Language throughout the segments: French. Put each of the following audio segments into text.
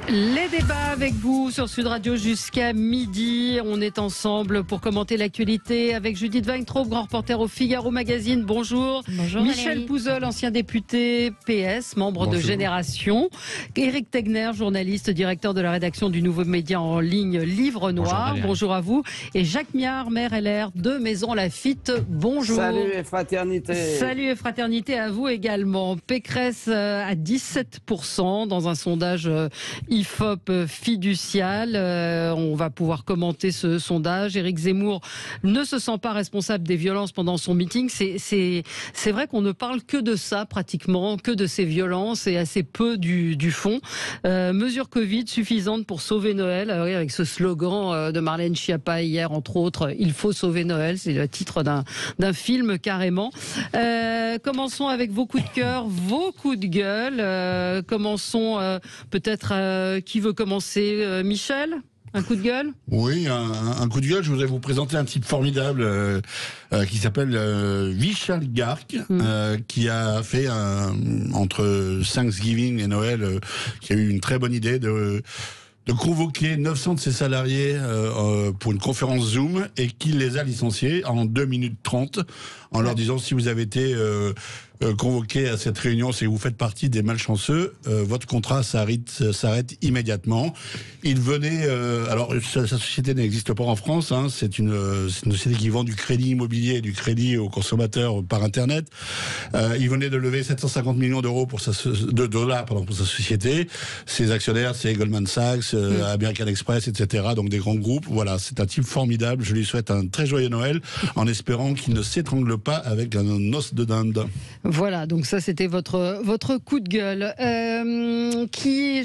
Les débats avec vous sur Sud Radio jusqu'à midi. On est ensemble pour commenter l'actualité avec Judith Weintraub, grand reporter au Figaro Magazine. Bonjour. Bonjour Michel Valérie. Pouzol, ancien député PS, membre de Génération. Éric Tegner, journaliste, directeur de la rédaction du nouveau média en ligne Livre Noir. Bonjour à vous. Et Jacques Miard, maire LR de Maison Lafitte. Bonjour. Salut et fraternité. Salut et fraternité à vous également. Pécresse à 17% dans un sondage IFOP fiducial. On va pouvoir commenter ce sondage. Éric Zemmour ne se sent pas responsable des violences pendant son meeting. C'est vrai qu'on ne parle que de ça pratiquement, que de ces violences et assez peu du fond. Mesure Covid suffisante pour sauver Noël. Oui, avec ce slogan de Marlène Schiappa hier, entre autres, il faut sauver Noël. C'est le titre d'un film carrément. Commençons avec vos coups de cœur, vos coups de gueule. Commençons peut-être... qui veut commencer Michel ? Un coup de gueule ? Oui, un coup de gueule. Je voudrais vous présenter un type formidable qui s'appelle Vishal Garg, qui a fait entre Thanksgiving et Noël, qui a eu une très bonne idée de convoquer 900 de ses salariés pour une conférence Zoom et qui les a licenciés en 2 minutes 30 en leur disant si vous avez été convoqué à cette réunion, c'est que vous faites partie des malchanceux, votre contrat s'arrête immédiatement. Il venait, alors sa société n'existe pas en France, hein, c'est une société qui vend du crédit immobilier et du crédit aux consommateurs par Internet. Il venait de lever 750 millions d'euros pour de dollars pour sa société. Ses actionnaires, c'est Goldman Sachs, American Express, etc. Donc des grands groupes. Voilà, c'est un type formidable. Je lui souhaite un très joyeux Noël en espérant qu'il ne s'étrangle pas avec un os de dinde. Voilà, donc ça c'était votre coup de gueule.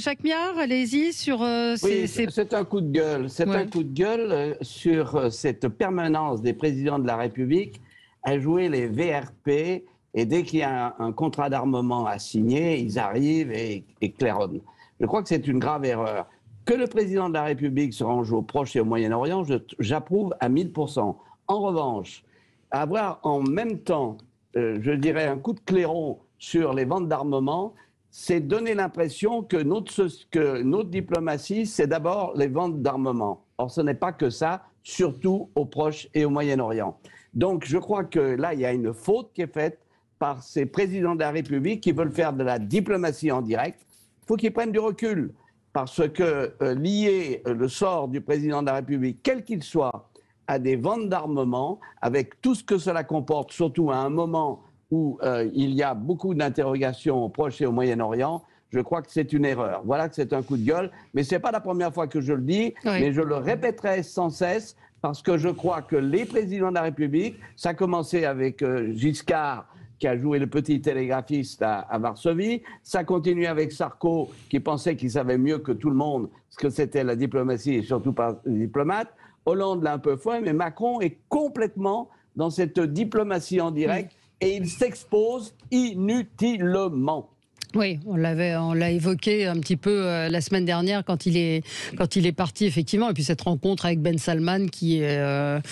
Jacques Miard, allez-y sur Oui, c'est un coup de gueule. C'est un coup de gueule sur cette permanence des présidents de la République à jouer les VRP, et dès qu'il y a un contrat d'armement à signer, ils arrivent et claironnent. Je crois que c'est une grave erreur. Que le président de la République se range au Proche et au Moyen-Orient, j'approuve à 1000%. En revanche, avoir en même temps, je dirais, un coup de clairon sur les ventes d'armement, c'est donner l'impression que notre diplomatie, c'est d'abord les ventes d'armement. Or, ce n'est pas que ça, surtout au Proche et au Moyen-Orient. Donc, je crois que là, il y a une faute qui est faite par ces présidents de la République qui veulent faire de la diplomatie en direct. Il faut qu'ils prennent du recul, parce que lier le sort du président de la République, quel qu'il soit, à des ventes d'armement, avec tout ce que cela comporte, surtout à un moment où il y a beaucoup d'interrogations au Proche et au Moyen-Orient, je crois que c'est une erreur. Voilà que c'est un coup de gueule, mais ce n'est pas la première fois que je le dis, mais je le répéterai sans cesse, parce que je crois que les présidents de la République, ça a commencé avec Giscard, qui a joué le petit télégraphiste à Varsovie, ça continue avec Sarko, qui pensait qu'il savait mieux que tout le monde ce que c'était la diplomatie, et surtout pas les diplomates. Hollande l'a un peu fait, mais Macron est complètement dans cette diplomatie en direct et il s'expose inutilement. Oui, on l'a évoqué un petit peu la semaine dernière quand il est parti effectivement, et puis cette rencontre avec Ben Salman qui est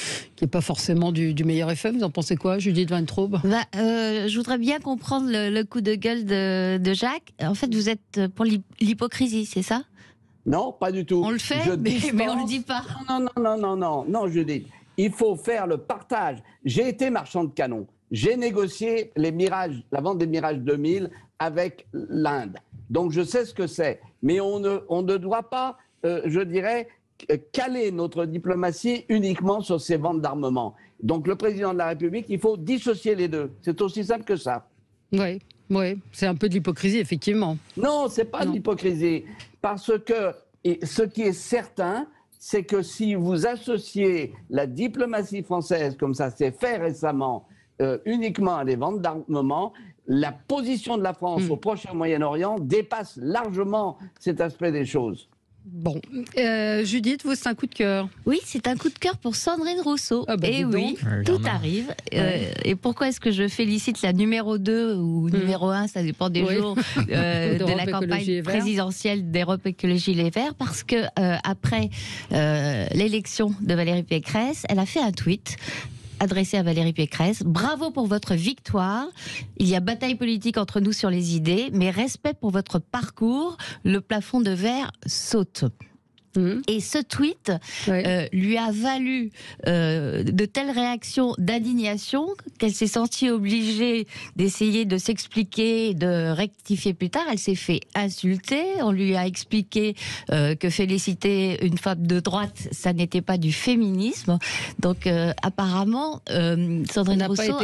pas forcément du meilleur effet. Vous en pensez quoi, Judith Weintraub ? Je voudrais bien comprendre le coup de gueule de Jacques. En fait, vous êtes pour l'hypocrisie, c'est ça ? Non, pas du tout. On le fait, mais on ne le dit pas. Non, Judith. Il faut faire le partage. J'ai été marchand de canons. J'ai négocié la vente des Mirage 2000 avec l'Inde. Donc je sais ce que c'est. Mais on ne doit pas, je dirais, caler notre diplomatie uniquement sur ces ventes d'armement. Donc le président de la République, il faut dissocier les deux. C'est aussi simple que ça. Oui, c'est un peu de l'hypocrisie, effectivement. Non, c'est pas de l'hypocrisie. Parce que ce qui est certain, c'est que si vous associez la diplomatie française, comme ça s'est fait récemment, uniquement à des ventes d'armement, la position de la France au Proche et au Moyen-Orient dépasse largement cet aspect des choses. Bon, Judith, vous, c'est un coup de cœur. Oui, c'est un coup de cœur pour Sandrine Rousseau. Et oui, tout arrive. Et pourquoi est-ce que je félicite la numéro 2 ou numéro 1, ça dépend des jours, de la campagne présidentielle d'Europe Écologie Les Verts? Parce que après l'élection de Valérie Pécresse, elle a fait un tweet adressé à Valérie Pécresse. Bravo pour votre victoire. Il y a bataille politique entre nous sur les idées, mais respect pour votre parcours. Le plafond de verre saute. Et ce tweet lui a valu de telles réactions d'indignation qu'elle s'est sentie obligée d'essayer de s'expliquer, de rectifier plus tard. Elle s'est fait insulter. On lui a expliqué que féliciter une femme de droite, ça n'était pas du féminisme. Donc apparemment, Sandrine Rousseau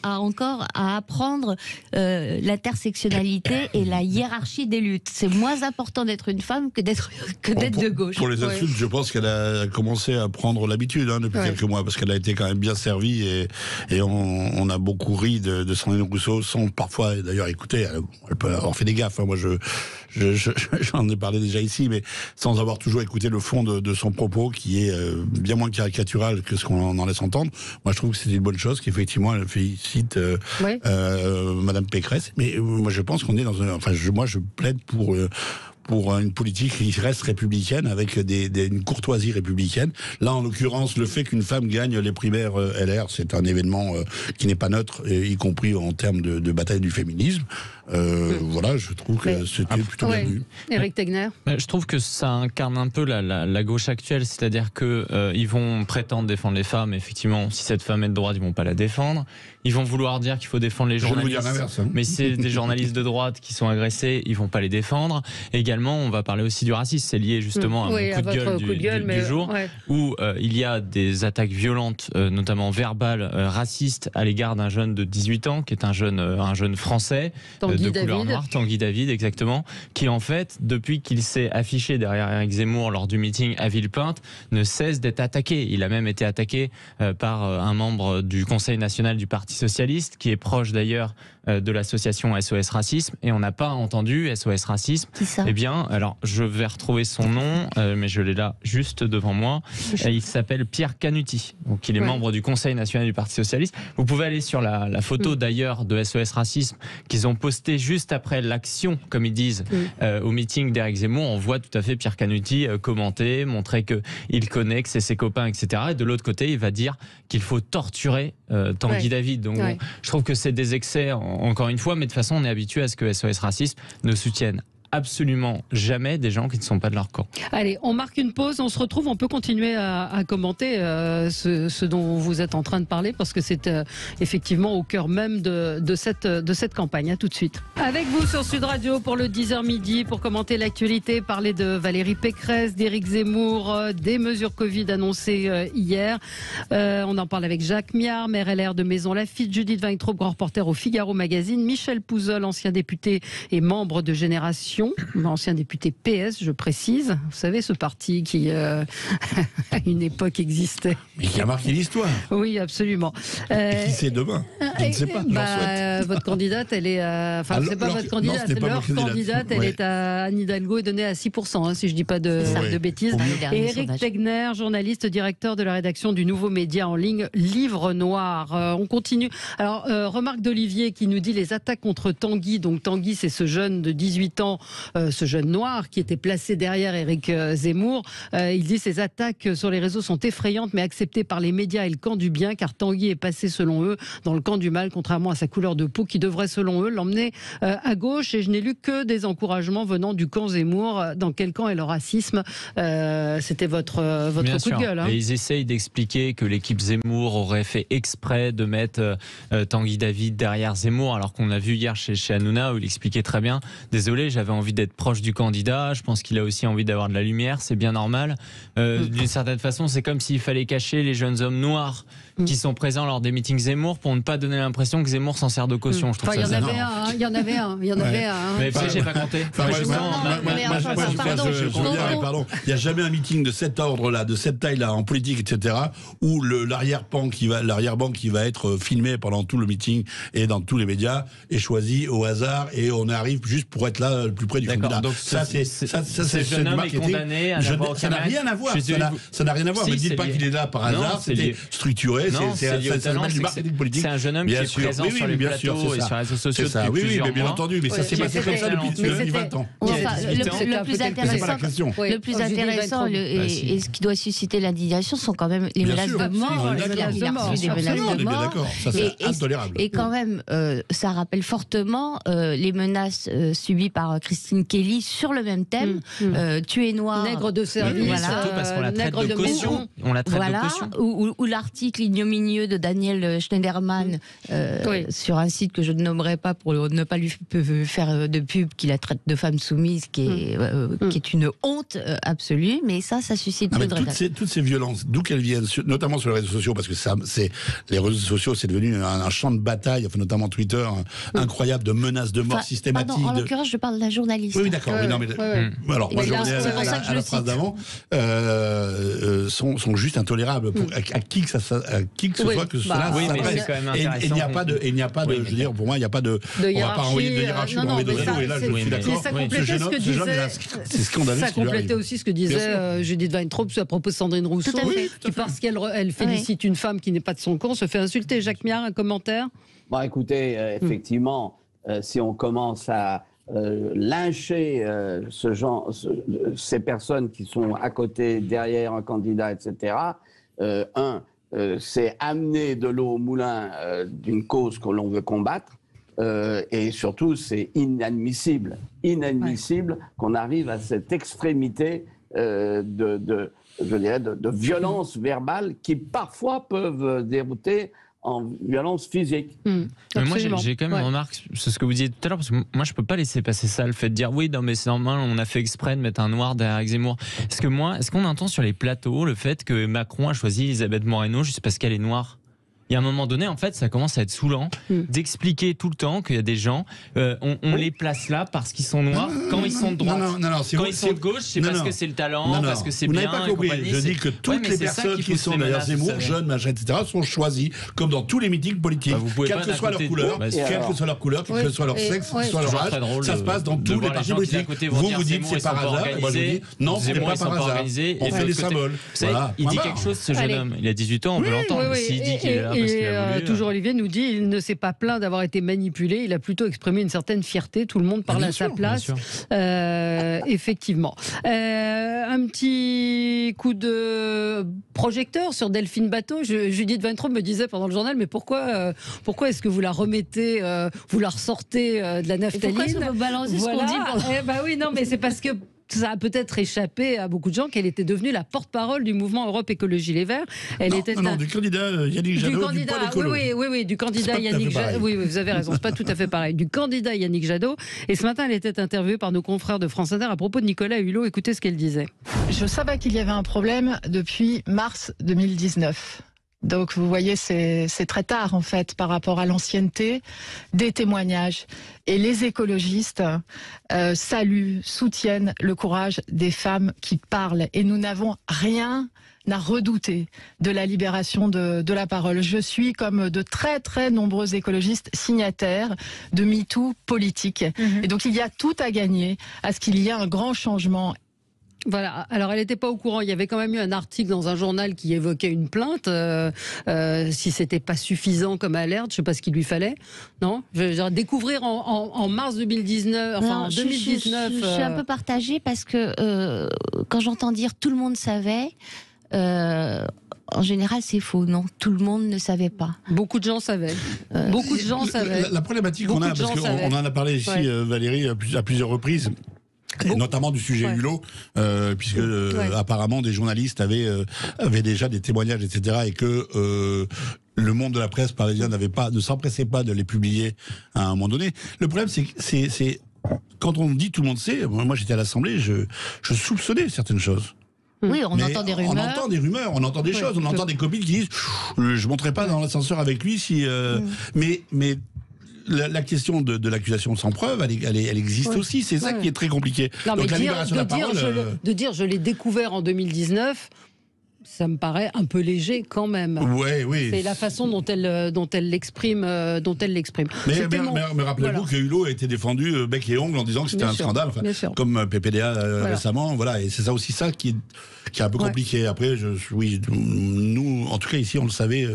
a encore à apprendre l'intersectionnalité et la hiérarchie des luttes. C'est moins important d'être une femme que d'être de gauche. Pour les insultes, je pense qu'elle a commencé à prendre l'habitude depuis quelques mois, parce qu'elle a été quand même bien servie et on a beaucoup ri de Sandrine Rousseau, sans parfois d'ailleurs écouter. Elle peut avoir fait des gaffes. Moi, j'en ai parlé déjà ici, mais sans avoir toujours écouté le fond de son propos, qui est bien moins caricatural que ce qu'on en laisse entendre. Moi, je trouve que c'était une bonne chose, qu'effectivement, elle félicite Madame Pécresse. Mais moi, je pense qu'on est dans moi, je plaide pour une politique qui reste républicaine, avec une courtoisie républicaine. Là, en l'occurrence, le fait qu'une femme gagne les primaires LR, c'est un événement qui n'est pas neutre, y compris en termes de bataille du féminisme. Voilà, je trouve que c'était plutôt bien vu. Éric Tegner. Je trouve que ça incarne un peu la gauche actuelle, c'est-à-dire que ils vont prétendre défendre les femmes. Effectivement, si cette femme est de droite, ils vont pas la défendre. Ils vont vouloir dire qu'il faut défendre les journalistes. Je vais vous dire l'inverse, hein. Mais c'est des journalistes de droite qui sont agressés, ils vont pas les défendre. Également, on va parler aussi du racisme. C'est lié justement à mon coup de gueule du jour, où il y a des attaques violentes, notamment verbales, racistes, à l'égard d'un jeune de 18 ans, qui est un jeune français de couleur noire, Tanguy David, exactement, qui en fait, depuis qu'il s'est affiché derrière Éric Zemmour lors du meeting à Villepinte, ne cesse d'être attaqué. Il a même été attaqué par un membre du Conseil national du Parti socialiste, qui est proche d'ailleurs de l'association SOS Racisme, et on n'a pas entendu SOS Racisme. Eh bien, alors je vais retrouver son nom, mais je l'ai là juste devant moi. Il s'appelle Pierre Canuti, donc il est membre du Conseil national du Parti socialiste. Vous pouvez aller sur la photo d'ailleurs de SOS Racisme qu'ils ont posté juste après l'action, comme ils disent, au meeting d'Éric Zemmour. On voit tout à fait Pierre Canuti commenter, montrer qu'il connaît, que c'est ses copains, etc. Et de l'autre côté, il va dire qu'il faut torturer Tanguy David. Donc je trouve que c'est des excès, encore une fois, mais de toute façon, on est habitué à ce que SOS Racisme ne soutienne absolument jamais des gens qui ne sont pas de leur camp. Allez, on marque une pause, on se retrouve, on peut continuer à commenter ce dont vous êtes en train de parler, parce que c'est effectivement au cœur même de cette campagne. À tout de suite. Avec vous sur Sud Radio pour le 10h midi, pour commenter l'actualité, parler de Valérie Pécresse, d'Éric Zemmour, des mesures Covid annoncées hier. On en parle avec Jacques Miard, maire LR de Maisons-Laffitte, Judith Weintraub, grand reporter au Figaro Magazine, Michel Pouzol, ancien député et membre de Génération, ancien député PS, je précise. Vous savez, ce parti qui, à une époque, existait. Mais qui a marqué l'histoire. Oui, absolument. Et qui c'est demain? Je ne sais pas, je leur souhaite. Votre candidate, elle est... Enfin, c'est pas votre candidate, leur candidate, elle est à Anne Hidalgo et donnée à 6%, si je ne dis pas de bêtises. Et Éric Tegner, journaliste, directeur de la rédaction du nouveau média en ligne Livre Noir. On continue. Alors, remarque d'Olivier qui nous dit les attaques contre Tanguy. Donc Tanguy, c'est ce jeune de 18 ans, ce jeune noir qui était placé derrière Éric Zemmour. Il dit ces attaques sur les réseaux sont effrayantes mais acceptées par les médias et le camp du bien, car Tanguy est passé selon eux dans le camp du mal, contrairement à sa couleur de peau qui devrait selon eux l'emmener à gauche. Et je n'ai lu que des encouragements venant du camp Zemmour. Dans quel camp est le racisme? C'était votre coup de gueule. Et ils essayent d'expliquer que l'équipe Zemmour aurait fait exprès de mettre Tanguy David derrière Zemmour, alors qu'on a vu hier chez Hanouna où il expliquait très bien, désolé, j'avais envie d'être proche du candidat, je pense qu'il a aussi envie d'avoir de la lumière, c'est bien normal. D'une certaine façon, c'est comme s'il fallait cacher les jeunes hommes noirs qui sont présents lors des meetings Zemmour pour ne pas donner l'impression que Zemmour s'en sert de caution. Je trouve il y en avait un. Mais j'ai pas compté. Pardon, il n'y a jamais un meeting de cet ordre-là, de cette taille-là, en politique, etc., où l'arrière-ban qui va être filmé pendant tout le meeting et dans tous les médias est choisi au hasard, et on arrive juste pour être là le plus près du candidat. Donc ça c'est du marketing. Ça n'a rien à voir. Ça n'a rien à voir. Ne me dites pas qu'il est là par hasard. C'était structuré. C'est du marketing politique. C'est un jeune homme qui est présent sur les plateaux et sur les réseaux sociaux depuis plusieurs mois. Oui, bien entendu. Mais ça s'est passé comme ça depuis 20 ans. Le le plus intéressant et ce qui doit susciter l'indignation sont quand même les menaces de mort. C'est intolérable. Et quand même, ça rappelle fortement les menaces subies par Christine Kelly sur le même thème. Tu es noir. Nègre de service. Surtout parce qu'on la traite de caution. Ou l'article ignominieux de Daniel Schneiderman sur un site que je ne nommerai pas pour ne pas lui faire de pub, qui la traite de femme soumise, qui est une honte absolue, mais ça suscite toutes ces violences, d'où qu'elles viennent, notamment sur les réseaux sociaux, parce que les réseaux sociaux, c'est devenu un champ de bataille, enfin, notamment Twitter, incroyable, de menaces de mort systématiques. Pardon, en l'occurrence, je parle d'un journaliste. Oui, d'accord. Alors, moi, je reviens à la phrase d'avant, sont juste intolérables à qui que ce soit que cela s'adresse. Et il n'y a pas de, je veux dire, pour moi, il n'y a pas de, on va pas envoyer de hiérarchie, on va envoyer de réseau, et là, je suis d'accord. Ça complétait ce que disait, c'est scandaleux. Ça complétait aussi ce que disait Judith Weintraub à propos de Sandrine Rousseau, qui parce qu'elle félicite une femme qui n'est pas de son camp, se fait insulter. Jacques Miard, un commentaire? Bon, écoutez, effectivement, si on commence à lyncher ces personnes qui sont à côté, derrière un candidat, etc., c'est amener de l'eau au moulin d'une cause que l'on veut combattre. Et surtout, c'est inadmissible qu'on arrive à cette extrémité de violence verbale qui parfois peuvent dérouter en violence physique. Mais moi, j'ai quand même une remarque sur ce que vous disiez tout à l'heure, parce que moi, je peux pas laisser passer ça, le fait de dire oui, non, mais c'est normal, on a fait exprès de mettre un noir derrière Zemmour. Est-ce qu'on entend sur les plateaux le fait que Macron a choisi Elisabeth Moreno juste parce qu'elle est noire? Il y a un moment donné, en fait, ça commence à être saoulant d'expliquer tout le temps qu'il y a des gens, on les place là parce qu'ils sont noirs, quand ils sont de droite. Quand ils sont de gauche, c'est parce que c'est le talent, parce que c'est bien. Vous n'avez pas compris. Je dis que toutes les personnes qui sont derrière Zemmour, jeunes, machin, etc., sont choisies, comme dans tous les meetings politiques, quelle que soit leur couleur, quel que soit leur sexe, quel que soit leur âge. Ça se passe dans tous les partis politiques. Vous dites c'est par hasard, moi je dis non, c'est pas par hasard. On fait des symboles. Il dit quelque chose, ce jeune homme. Il a 18 ans, on peut l'entendre. S'il dit qu'il est là. Et toujours Olivier nous dit il ne s'est pas plaint d'avoir été manipulé, il a plutôt exprimé une certaine fierté, tout le monde parle à sa place. Effectivement. Un petit coup de projecteur sur Delphine Batho. Judith Weintraub me disait pendant le journal, mais pourquoi est-ce que vous la remettez, vous la ressortez de la naphtaline? Pourquoi est-ce que vous balancez ce qu'on dit oui, non, mais c'est parce que ça a peut-être échappé à beaucoup de gens qu'elle était devenue la porte-parole du mouvement Europe Écologie Les Verts. Du candidat Yannick Jadot, du pôle écolo. Oui, du candidat Yannick Jadot. Oui, vous avez raison, c'est pas tout à fait pareil. Du candidat Yannick Jadot. Et ce matin, elle était interviewée par nos confrères de France Inter à propos de Nicolas Hulot. Écoutez ce qu'elle disait. Je savais qu'il y avait un problème depuis mars 2019. Donc vous voyez, c'est très tard en fait par rapport à l'ancienneté des témoignages. Et les écologistes saluent, soutiennent le courage des femmes qui parlent. Et nous n'avons rien à redouter de la libération de la parole. Je suis, comme de très très nombreux écologistes, signataires de MeToo politique. Et donc il y a tout à gagner à ce qu'il y ait un grand changement. Voilà, alors elle n'était pas au courant, il y avait quand même eu un article dans un journal qui évoquait une plainte, si c'était pas suffisant comme alerte, je sais pas ce qu'il lui fallait, non? Je veux dire, découvrir en mars 2019, enfin 2019... Je suis un peu partagée parce que quand j'entends dire tout le monde savait... en général, c'est faux. Non, tout le monde ne savait pas. Beaucoup de gens savaient. Beaucoup de gens savaient. La problématique qu'on a, parce qu'on en a parlé ici, Valérie, à plusieurs reprises, et notamment du sujet Hulot, puisque apparemment des journalistes avaient déjà des témoignages, etc., et que le monde de la presse parisien ne s'empressait pas de les publier à un moment donné. Le problème, c'est quand on dit tout le monde sait, moi j'étais à l'Assemblée, je soupçonnais certaines choses. Oui, on entend des rumeurs. On entend des rumeurs, on entend des choses, on entend des copines qui disent je monterai pas dans l'ascenseur avec lui si. Mais la question de l'accusation sans preuve, elle existe aussi. C'est ça qui est très compliqué. Non, donc la libération de la parole. De dire je l'ai découvert en 2019. Ça me paraît un peu léger quand même. Oui. C'est la façon dont elle l'exprime. Mais rappelez-vous que Hulot a été défendu bec et ongle en disant que c'était un scandale, comme PPDA récemment. Voilà, et c'est ça aussi qui est un peu compliqué. Après, nous, en tout cas ici, on le savait,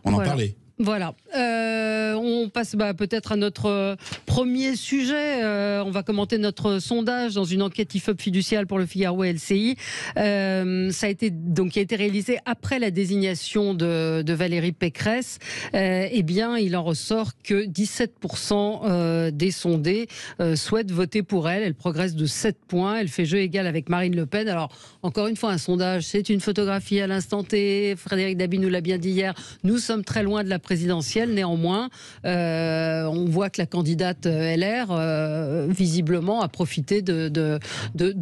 on en parlait. Voilà. On on passe peut-être à notre premier sujet. On va commenter notre sondage dans une enquête IFOP fiduciale pour le Figaro et LCI. Ça a été qui a été réalisé après la désignation de Valérie Pécresse. Eh bien, il en ressort que 17% des sondés souhaitent voter pour elle. Elle progresse de 7 points. Elle fait jeu égal avec Marine Le Pen. Alors, encore une fois, un sondage, c'est une photographie à l'instant T. Frédéric Dabi nous l'a bien dit hier. Nous sommes très loin de la présidentielle. Néanmoins, on voit que la candidate LR, visiblement, a profité de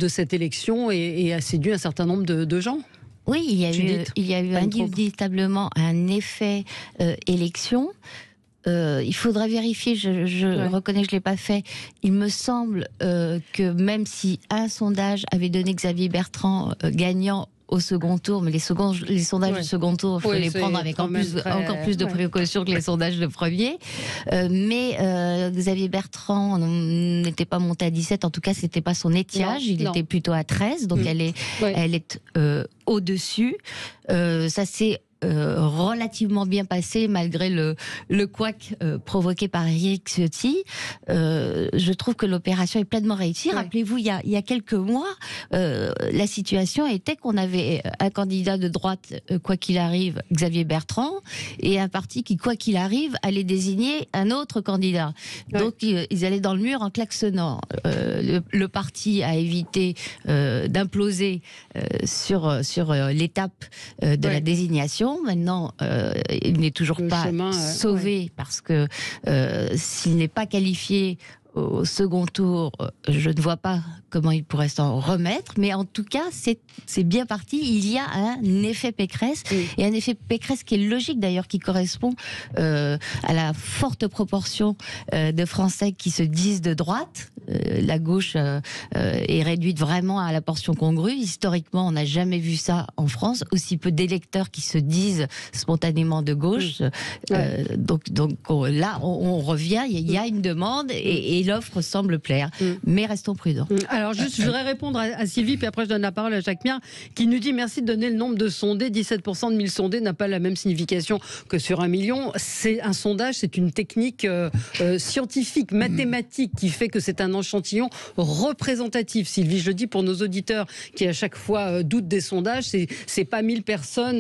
cette élection et a séduit un certain nombre de gens. Oui, il y a eu indiscutablement un effet élection. Il faudra vérifier, je reconnais que je ne l'ai pas fait. Il me semble que même si un sondage avait donné Xavier Bertrand gagnant au second tour, mais les sondages du second tour, il faut les prendre avec encore plus de précautions que les sondages de premier. Mais Xavier Bertrand n'était pas monté à 17, en tout cas, c'était pas son étiage, il était plutôt à 13, donc elle est au-dessus. Ça c'est relativement bien passé malgré le couac provoqué par Éric Ciotti. Je trouve que l'opération est pleinement réussie. Oui. Rappelez-vous, il y a quelques mois, la situation était qu'on avait un candidat de droite, quoi qu'il arrive, Xavier Bertrand, et un parti qui, quoi qu'il arrive, allait désigner un autre candidat. Oui. Donc ils allaient dans le mur en klaxonnant. Le parti a évité d'imploser sur l'étape de la désignation. Maintenant, il n'est toujours pas sauvé parce que s'il n'est pas qualifié au second tour, je ne vois pas comment il pourrait s'en remettre, mais en tout cas, c'est bien parti. Il y a un effet Pécresse, et un effet Pécresse qui est logique d'ailleurs, qui correspond à la forte proportion de Français qui se disent de droite. La gauche est réduite vraiment à la portion congrue. Historiquement, on n'a jamais vu ça en France, aussi peu d'électeurs qui se disent spontanément de gauche. Donc là, on revient, il y a une demande, et l'offre semble plaire. Mais restons prudents. Alors juste, je voudrais répondre à Sylvie, puis après je donne la parole à Jacques Miard, qui nous dit merci de donner le nombre de sondés. 17% de 1000 sondés n'a pas la même signification que sur 1 million. C'est un sondage, c'est une technique scientifique, mathématique, qui fait que c'est un échantillon représentatif. Sylvie, je le dis pour nos auditeurs qui à chaque fois doutent des sondages, c'est pas 1000 personnes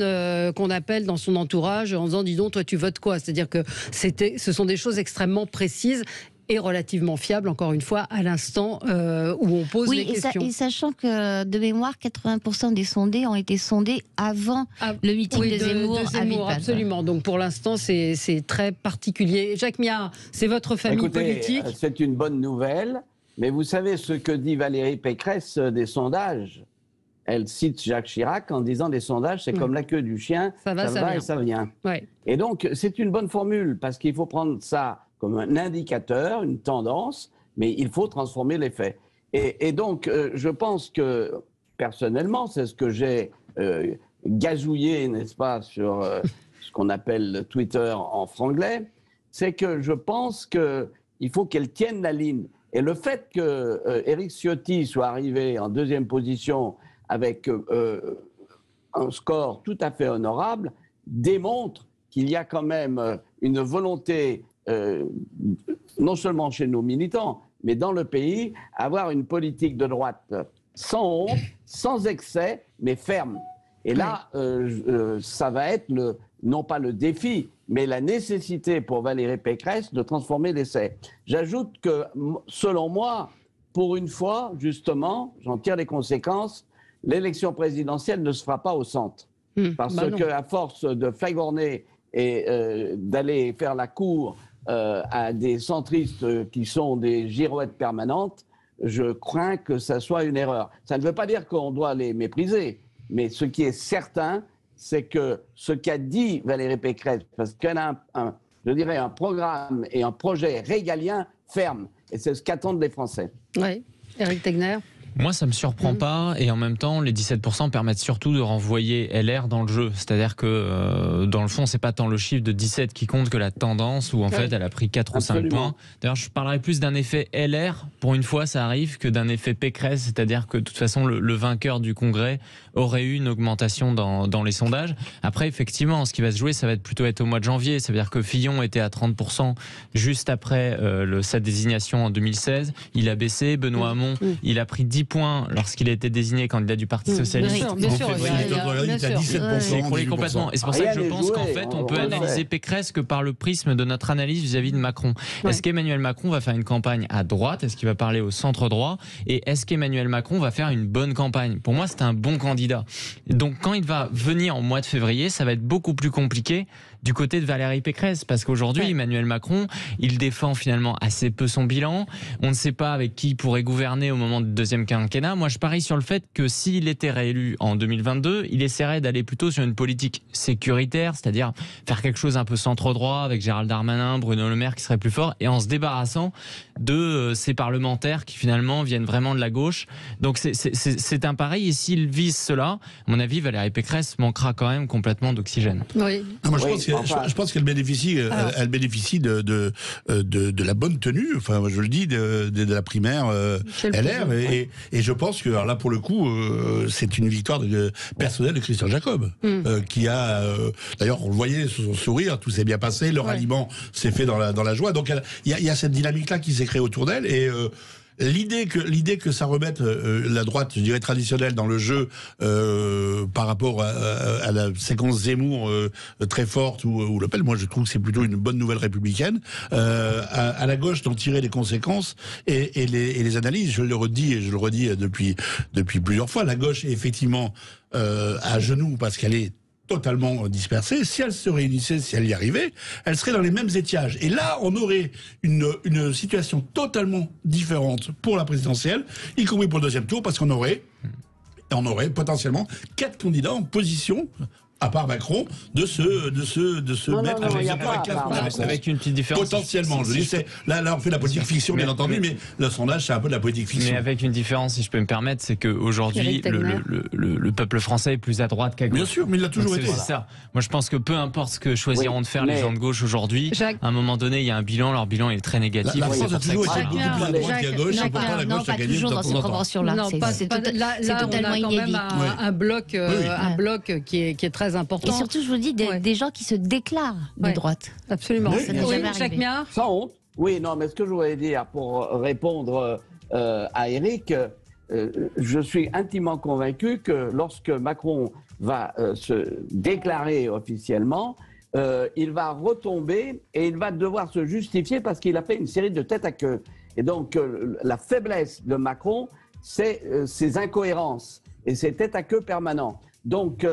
qu'on appelle dans son entourage en disant dis donc toi tu votes quoi. C'est-à-dire que ce sont des choses extrêmement précises et relativement fiable, encore une fois, à l'instant où on pose les questions. Et sachant que, de mémoire, 80% des sondés ont été sondés avant le meeting de Zemmour à Villepinte. Absolument. Donc pour l'instant, c'est très particulier. Jacques Miard, c'est votre famille politique. C'est une bonne nouvelle, mais vous savez ce que dit Valérie Pécresse des sondages. Elle cite Jacques Chirac en disant des sondages, c'est comme la queue du chien, ça va et ça vient. Ouais. Et donc, c'est une bonne formule, parce qu'il faut prendre ça comme un indicateur, une tendance, mais il faut transformer les faits. Et donc, je pense que, personnellement, c'est ce que j'ai gazouillé, n'est-ce pas, sur ce qu'on appelle Twitter en franglais, c'est que je pense qu'il faut qu'elle tienne la ligne. Et le fait que Éric Ciotti soit arrivé en deuxième position avec un score tout à fait honorable démontre qu'il y a quand même une volonté non seulement chez nos militants, mais dans le pays, avoir une politique de droite sans honte, sans excès, mais ferme. Et là, ça va être non pas le défi, mais la nécessité pour Valérie Pécresse de transformer l'essai. J'ajoute que, selon moi, pour une fois, justement, j'en tire les conséquences, l'élection présidentielle ne se fera pas au centre. Parce qu'à force de flagorner et d'aller faire la cour à des centristes qui sont des girouettes permanentes, je crains que ça soit une erreur. Ça ne veut pas dire qu'on doit les mépriser, mais ce qui est certain, c'est que ce qu'a dit Valérie Pécresse, parce qu'elle a un programme et un projet régalien ferme, et c'est ce qu'attendent les Français. Oui, Éric Tegner. Moi, ça me surprend pas, et en même temps, les 17% permettent surtout de renvoyer LR dans le jeu. C'est-à-dire que, dans le fond, c'est pas tant le chiffre de 17 qui compte que la tendance, où en fait, elle a pris 4 ou 5 points. D'ailleurs, je parlerais plus d'un effet LR, pour une fois, ça arrive, que d'un effet Pécresse, c'est-à-dire que, de toute façon, le vainqueur du Congrès aurait eu une augmentation dans les sondages. Après, effectivement, ce qui va se jouer, ça va plutôt être au mois de janvier. Ça veut dire que Fillon était à 30% juste après sa désignation en 2016. Il a baissé. Benoît Hamon, il a pris 10 points lorsqu'il a été désigné candidat du Parti Socialiste. Bien sûr, il est à 17%. C'est écroulé complètement. Et c'est pour ça que je pense qu'en fait, on peut analyser Pécresse que par le prisme de notre analyse vis-à-vis de Macron. Est-ce qu'Emmanuel Macron va faire une campagne à droite? Est-ce qu'il va parler au centre droit? Et est-ce qu'Emmanuel Macron va faire une bonne campagne? Pour moi, c'est un bon candidat. Donc, quand il va venir en mois de février, ça va être beaucoup plus compliqué du côté de Valérie Pécresse, parce qu'aujourd'hui, Emmanuel Macron, il défend finalement assez peu son bilan. On ne sait pas avec qui il pourrait gouverner au moment du deuxième quinquennat. Moi, je parie sur le fait que s'il était réélu en 2022, il essaierait d'aller plutôt sur une politique sécuritaire, c'est-à-dire faire quelque chose un peu centre-droit avec Gérald Darmanin, Bruno Le Maire qui serait plus fort, et en se débarrassant de ces parlementaires qui finalement viennent vraiment de la gauche. Donc c'est un pari, et s'il vise cela, à mon avis, Valérie Pécresse manquera quand même complètement d'oxygène. Oui. Moi, je pense qu'elle bénéficie, elle bénéficie de la bonne tenue. Enfin, moi, je le dis, de la primaire LR, et je pense que alors là, pour le coup, c'est une victoire personnelle de Christian Jacob, qui a, d'ailleurs, on le voyait sur son sourire, tout s'est bien passé, le ralliement s'est fait dans la joie. Donc, il y a cette dynamique-là qui s'est créée autour d'elle, et l'idée que ça remette la droite, je dirais traditionnelle, dans le jeu par rapport à la séquence Zemmour très forte ou Le Pen, moi je trouve que c'est plutôt une bonne nouvelle républicaine. À la gauche d'en tirer les conséquences et les analyses. Je le redis et je le redis depuis plusieurs fois. La gauche est effectivement à genoux parce qu'elle est totalement dispersée. Si elle se réunissait, si elle y arrivait, elle serait dans les mêmes étiages. Et là, on aurait une situation totalement différente pour la présidentielle, y compris pour le deuxième tour, parce qu'on aurait potentiellement 4 candidats en position, à part Macron, de se mettre avec une petite différence. Potentiellement, je dis, là on fait la politique fiction, bien entendu, mais le sondage, c'est un peu de la politique fiction. Mais avec une différence, si je peux me permettre, c'est qu'aujourd'hui, le peuple français est plus à droite qu'à gauche. Bien sûr, mais il l'a toujours été. C'est ça. Moi, je pense que peu importe ce que choisiront de faire les gens de gauche aujourd'hui, à un moment donné, il y a un bilan, leur bilan est très négatif. La France a toujours été beaucoup plus à droite qu'à gauche, et pourtant la gauche a gagné de temps en temps. C'est totalement inédit. Un bloc qui est très important. Et surtout, je vous dis, des gens qui se déclarent de droite. Absolument. Ça n'est jamais arrivé. Sans honte. Oui, non, mais ce que je voulais dire pour répondre à Éric, je suis intimement convaincu que lorsque Macron va se déclarer officiellement, il va retomber et il va devoir se justifier parce qu'il a fait une série de tête à queue. Et donc, la faiblesse de Macron, c'est ses incohérences et ses tête à queue permanents. Donc,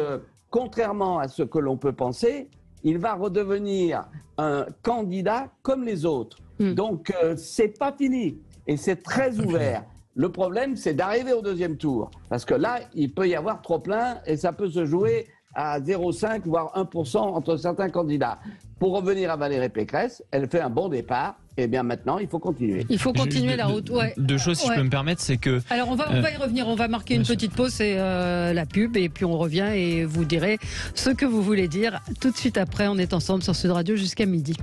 contrairement à ce que l'on peut penser, il va redevenir un candidat comme les autres. Donc, c'est pas fini et c'est très ouvert. Le problème, c'est d'arriver au deuxième tour. Parce que là, il peut y avoir trop plein et ça peut se jouer à 0,5 voire 1% entre certains candidats. Pour revenir à Valérie Pécresse, elle fait un bon départ. Et bien maintenant, il faut continuer. Il faut continuer la route. Deux choses, si je peux me permettre, c'est que... Alors on va y revenir, on va marquer une petite pause, c'est la pub, et puis on revient et vous direz ce que vous voulez dire. Tout de suite après, on est ensemble sur Sud Radio jusqu'à midi.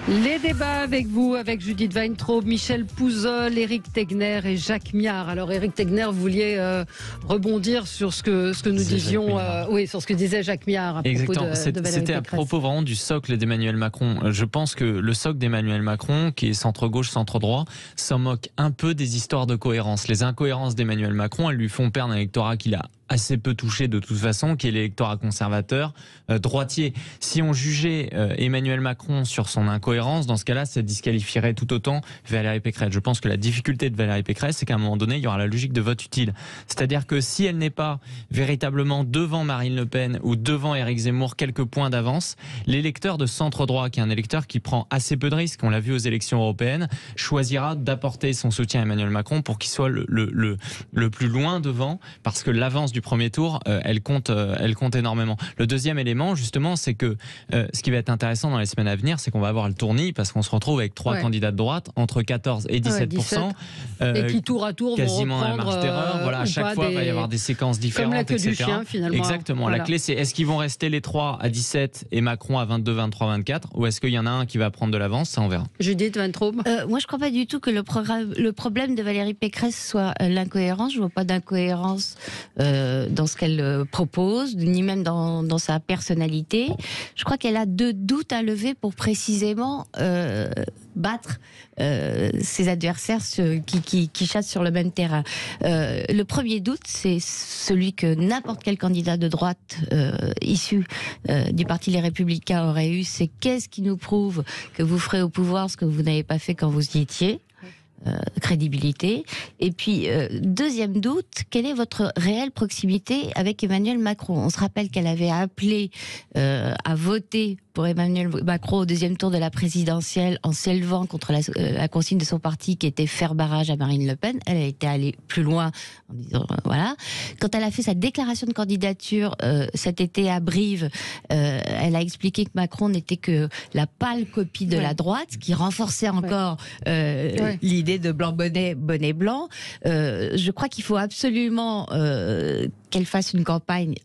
Les débats avec vous, avec Judith Weintraub, Michel Pouzol, Éric Tegner et Jacques Miard. Alors Éric Tegner, vous vouliez rebondir sur ce que nous disions, sur ce que disait Jacques Miard à propos de Valérie Pécresse. C'était à propos vraiment du socle d'Emmanuel Macron. Je pense que le socle d'Emmanuel Macron, qui est centre-gauche, centre-droit, s'en moque un peu des histoires de cohérence. Les incohérences d'Emmanuel Macron, elles lui font perdre un électorat qu'il a assez peu touché de toute façon, qui est l'électorat conservateur, droitier. Si on jugeait Emmanuel Macron sur son incohérence, dans ce cas-là, ça disqualifierait tout autant Valérie Pécresse. Je pense que la difficulté de Valérie Pécresse, c'est qu'à un moment donné, il y aura la logique de vote utile. C'est-à-dire que si elle n'est pas véritablement devant Marine Le Pen ou devant Éric Zemmour, quelques points d'avance, l'électeur de centre-droit, qui est un électeur qui prend assez peu de risques, on l'a vu aux élections européennes, choisira d'apporter son soutien à Emmanuel Macron pour qu'il soit le plus loin devant, parce que l'avance du premier tour, elle compte énormément. Le deuxième élément, justement, c'est que ce qui va être intéressant dans les semaines à venir, c'est qu'on va avoir le tournis, parce qu'on se retrouve avec 3 candidats de droite, entre 14 et 17%. Et qui, tour à tour, quasiment vont à la marge d'erreur. Voilà, à chaque fois, il va y avoir des séquences différentes, comme la queue etc. du chien, finalement. Exactement. Voilà. La clé, c'est est-ce qu'ils vont rester les 3 à 17 et Macron à 22, 23, 24, ou est-ce qu'il y en a un qui va prendre de l'avance? Ça, on verra. Judith Van Traub. Moi, je ne crois pas du tout que le problème de Valérie Pécresse soit l'incohérence. Je ne vois pas d'incohérence dans ce qu'elle propose, ni même dans sa personnalité. Je crois qu'elle a 2 doutes à lever pour précisément battre ses adversaires qui chassent sur le même terrain. Le premier doute, c'est celui que n'importe quel candidat de droite issu du Parti Les Républicains aurait eu, c'est qu'est-ce qui nous prouve que vous ferez au pouvoir ce que vous n'avez pas fait quand vous y étiez. Crédibilité. Et puis, deuxième doute, quelle est votre réelle proximité avec Emmanuel Macron? On se rappelle qu'elle avait appelé à voter pour Emmanuel Macron au deuxième tour de la présidentielle en s'élevant contre la consigne de son parti qui était faire barrage à Marine Le Pen. Elle a été allée plus loin en disant voilà. Quand elle a fait sa déclaration de candidature cet été à Brive, elle a expliqué que Macron n'était que la pâle copie de la droite, ce qui renforçait encore l'idée de blanc-bonnet, bonnet blanc. Je crois qu'il faut absolument qu'elle fasse une campagne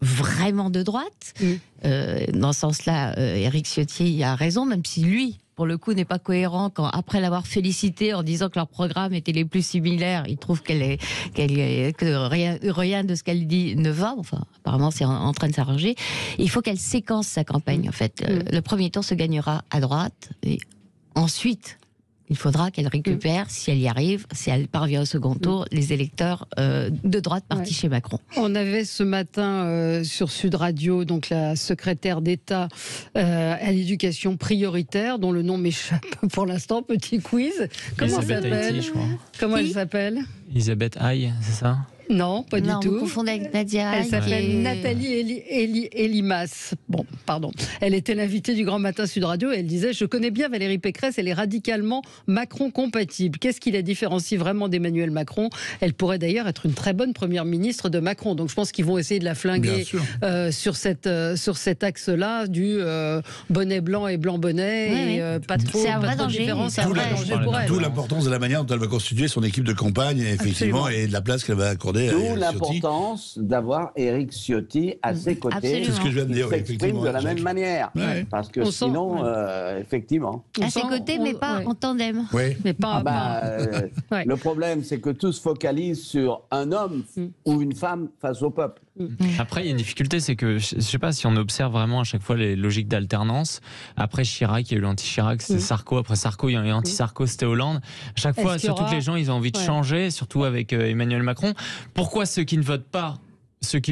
vraiment de droite. Dans ce sens-là, Éric Ciotti a raison, même si lui, pour le coup, n'est pas cohérent quand, après l'avoir félicité en disant que leurs programmes étaient les plus similaires, il trouve que rien de ce qu'elle dit ne va. Enfin, apparemment, c'est en train de s'arranger. Il faut qu'elle séquence sa campagne, en fait. Le premier tour se gagnera à droite, et ensuite, il faudra qu'elle récupère, si elle y arrive, si elle parvient au second tour, les électeurs de droite partis chez Macron. On avait ce matin sur Sud Radio donc la secrétaire d'État à l'éducation prioritaire, dont le nom m'échappe pour l'instant. Petit quiz. Comment elle s'appelle? Comment elle s'appelle? Elisabeth Haye, c'est ça? Non, pas du tout. Vous confondez avec Nadia. Elle s'appelle Nathalie Elimas. Bon, pardon. Elle était l'invitée du Grand Matin Sud Radio et elle disait « Je connais bien Valérie Pécresse, elle est radicalement Macron-compatible. Qu'est-ce qui la différencie vraiment d'Emmanuel Macron? Elle pourrait d'ailleurs être une très bonne première ministre de Macron. » Donc je pense qu'ils vont essayer de la flinguer sur cet axe-là du bonnet blanc et blanc bonnet. Et pas trop, c'est un vrai danger. C'est un vrai danger pour elle. D'où l'importance de la manière dont elle va constituer son équipe de campagne, effectivement, et de la place qu'elle va accorder. D'où l'importance d'avoir Éric Ciotti à ses côtés. C'est ce que je viens de dire. Il s'exprime de la même manière. Parce que sinon, effectivement. À ses côtés, mais pas en tandem. Oui. Mais pas. Le problème, c'est que tout se focalise sur un homme ou une femme face au peuple. Après, il y a une difficulté, c'est que je ne sais pas si on observe vraiment à chaque fois les logiques d'alternance. Après Chirac, il y a eu l'anti-Chirac, c'était Sarko. Après Sarko, il y a eu l'anti-Sarko, c'était Hollande. À chaque fois, surtout que les gens, ils ont envie de changer, surtout avec Emmanuel Macron. Pourquoi ceux qui ne votent pas, ceux qui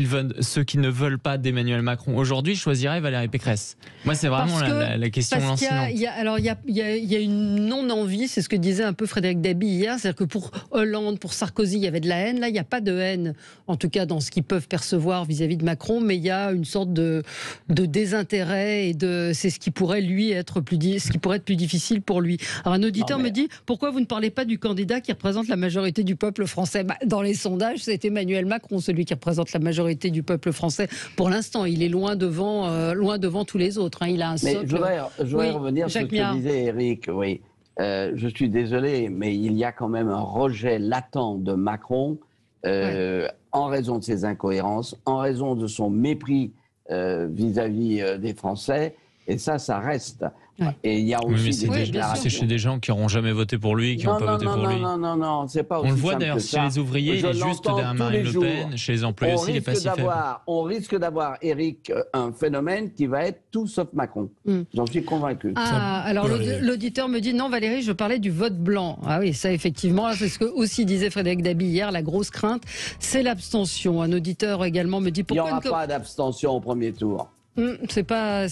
ne veulent pas d'Emmanuel Macron aujourd'hui choisiraient Valérie Pécresse? Moi, c'est vraiment la question lancinante. Il y a une non-envie, c'est ce que disait un peu Frédéric Dabi hier, c'est-à-dire que pour Hollande, pour Sarkozy, il y avait de la haine. Là, il n'y a pas de haine, en tout cas dans ce qu'ils peuvent percevoir vis-à-vis de Macron, mais il y a une sorte de désintérêt et c'est ce qui pourrait être plus difficile pour lui. Alors un auditeur me dit, pourquoi vous ne parlez pas du candidat qui représente la majorité du peuple français? Dans les sondages, c'est Emmanuel Macron, celui qui représente la majorité du peuple français. Pour l'instant, il est loin devant tous les autres. Il a un socle. Mais je voudrais revenir sur ce que disait Éric. Oui. Je suis désolé, mais il y a quand même un rejet latent de Macron en raison de ses incohérences, en raison de son mépris vis-à-vis des Français. Et ça reste. Et il y a aussi c'est chez des gens qui n'auront jamais voté pour lui, qui n'ont pas voté pour lui. Non, c'est pas aussi. On le voit d'ailleurs chez les ouvriers, il est juste derrière Marine Le Pen. Chez les employés aussi, il est pas si faible. On risque d'avoir, Éric, un phénomène qui va être tout sauf Macron. J'en suis convaincu. Alors l'auditeur me dit non, Valérie, je parlais du vote blanc. Ah oui, ça effectivement, c'est ce que aussi disait Frédéric Dabi hier. La grosse crainte, c'est l'abstention. Un auditeur également me dit pourquoi il n'y aura pas d'abstention au premier tour. C'est pas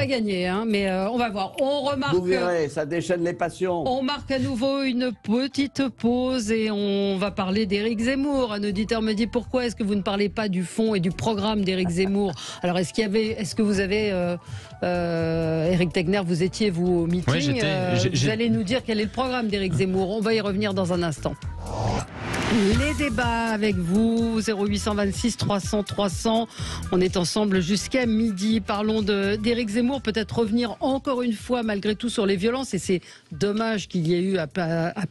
gagné, hein, mais on va voir. On remarque. Vous verrez, ça déchaîne les passions. On marque à nouveau une petite pause et on va parler d'Éric Zemmour. Un auditeur me dit pourquoi est-ce que vous ne parlez pas du fond et du programme d'Éric Zemmour? Alors est-ce que vous avez Éric Tegner, vous étiez au meeting? Oui, vous allez nous dire quel est le programme d'Éric Zemmour. On va y revenir dans un instant. Les débats avec vous, 0826 300 300. On est ensemble jusqu'à midi. Parlons d'Éric Zemmour. Peut-être revenir encore une fois, malgré tout, sur les violences. Et c'est dommage qu'il y ait eu à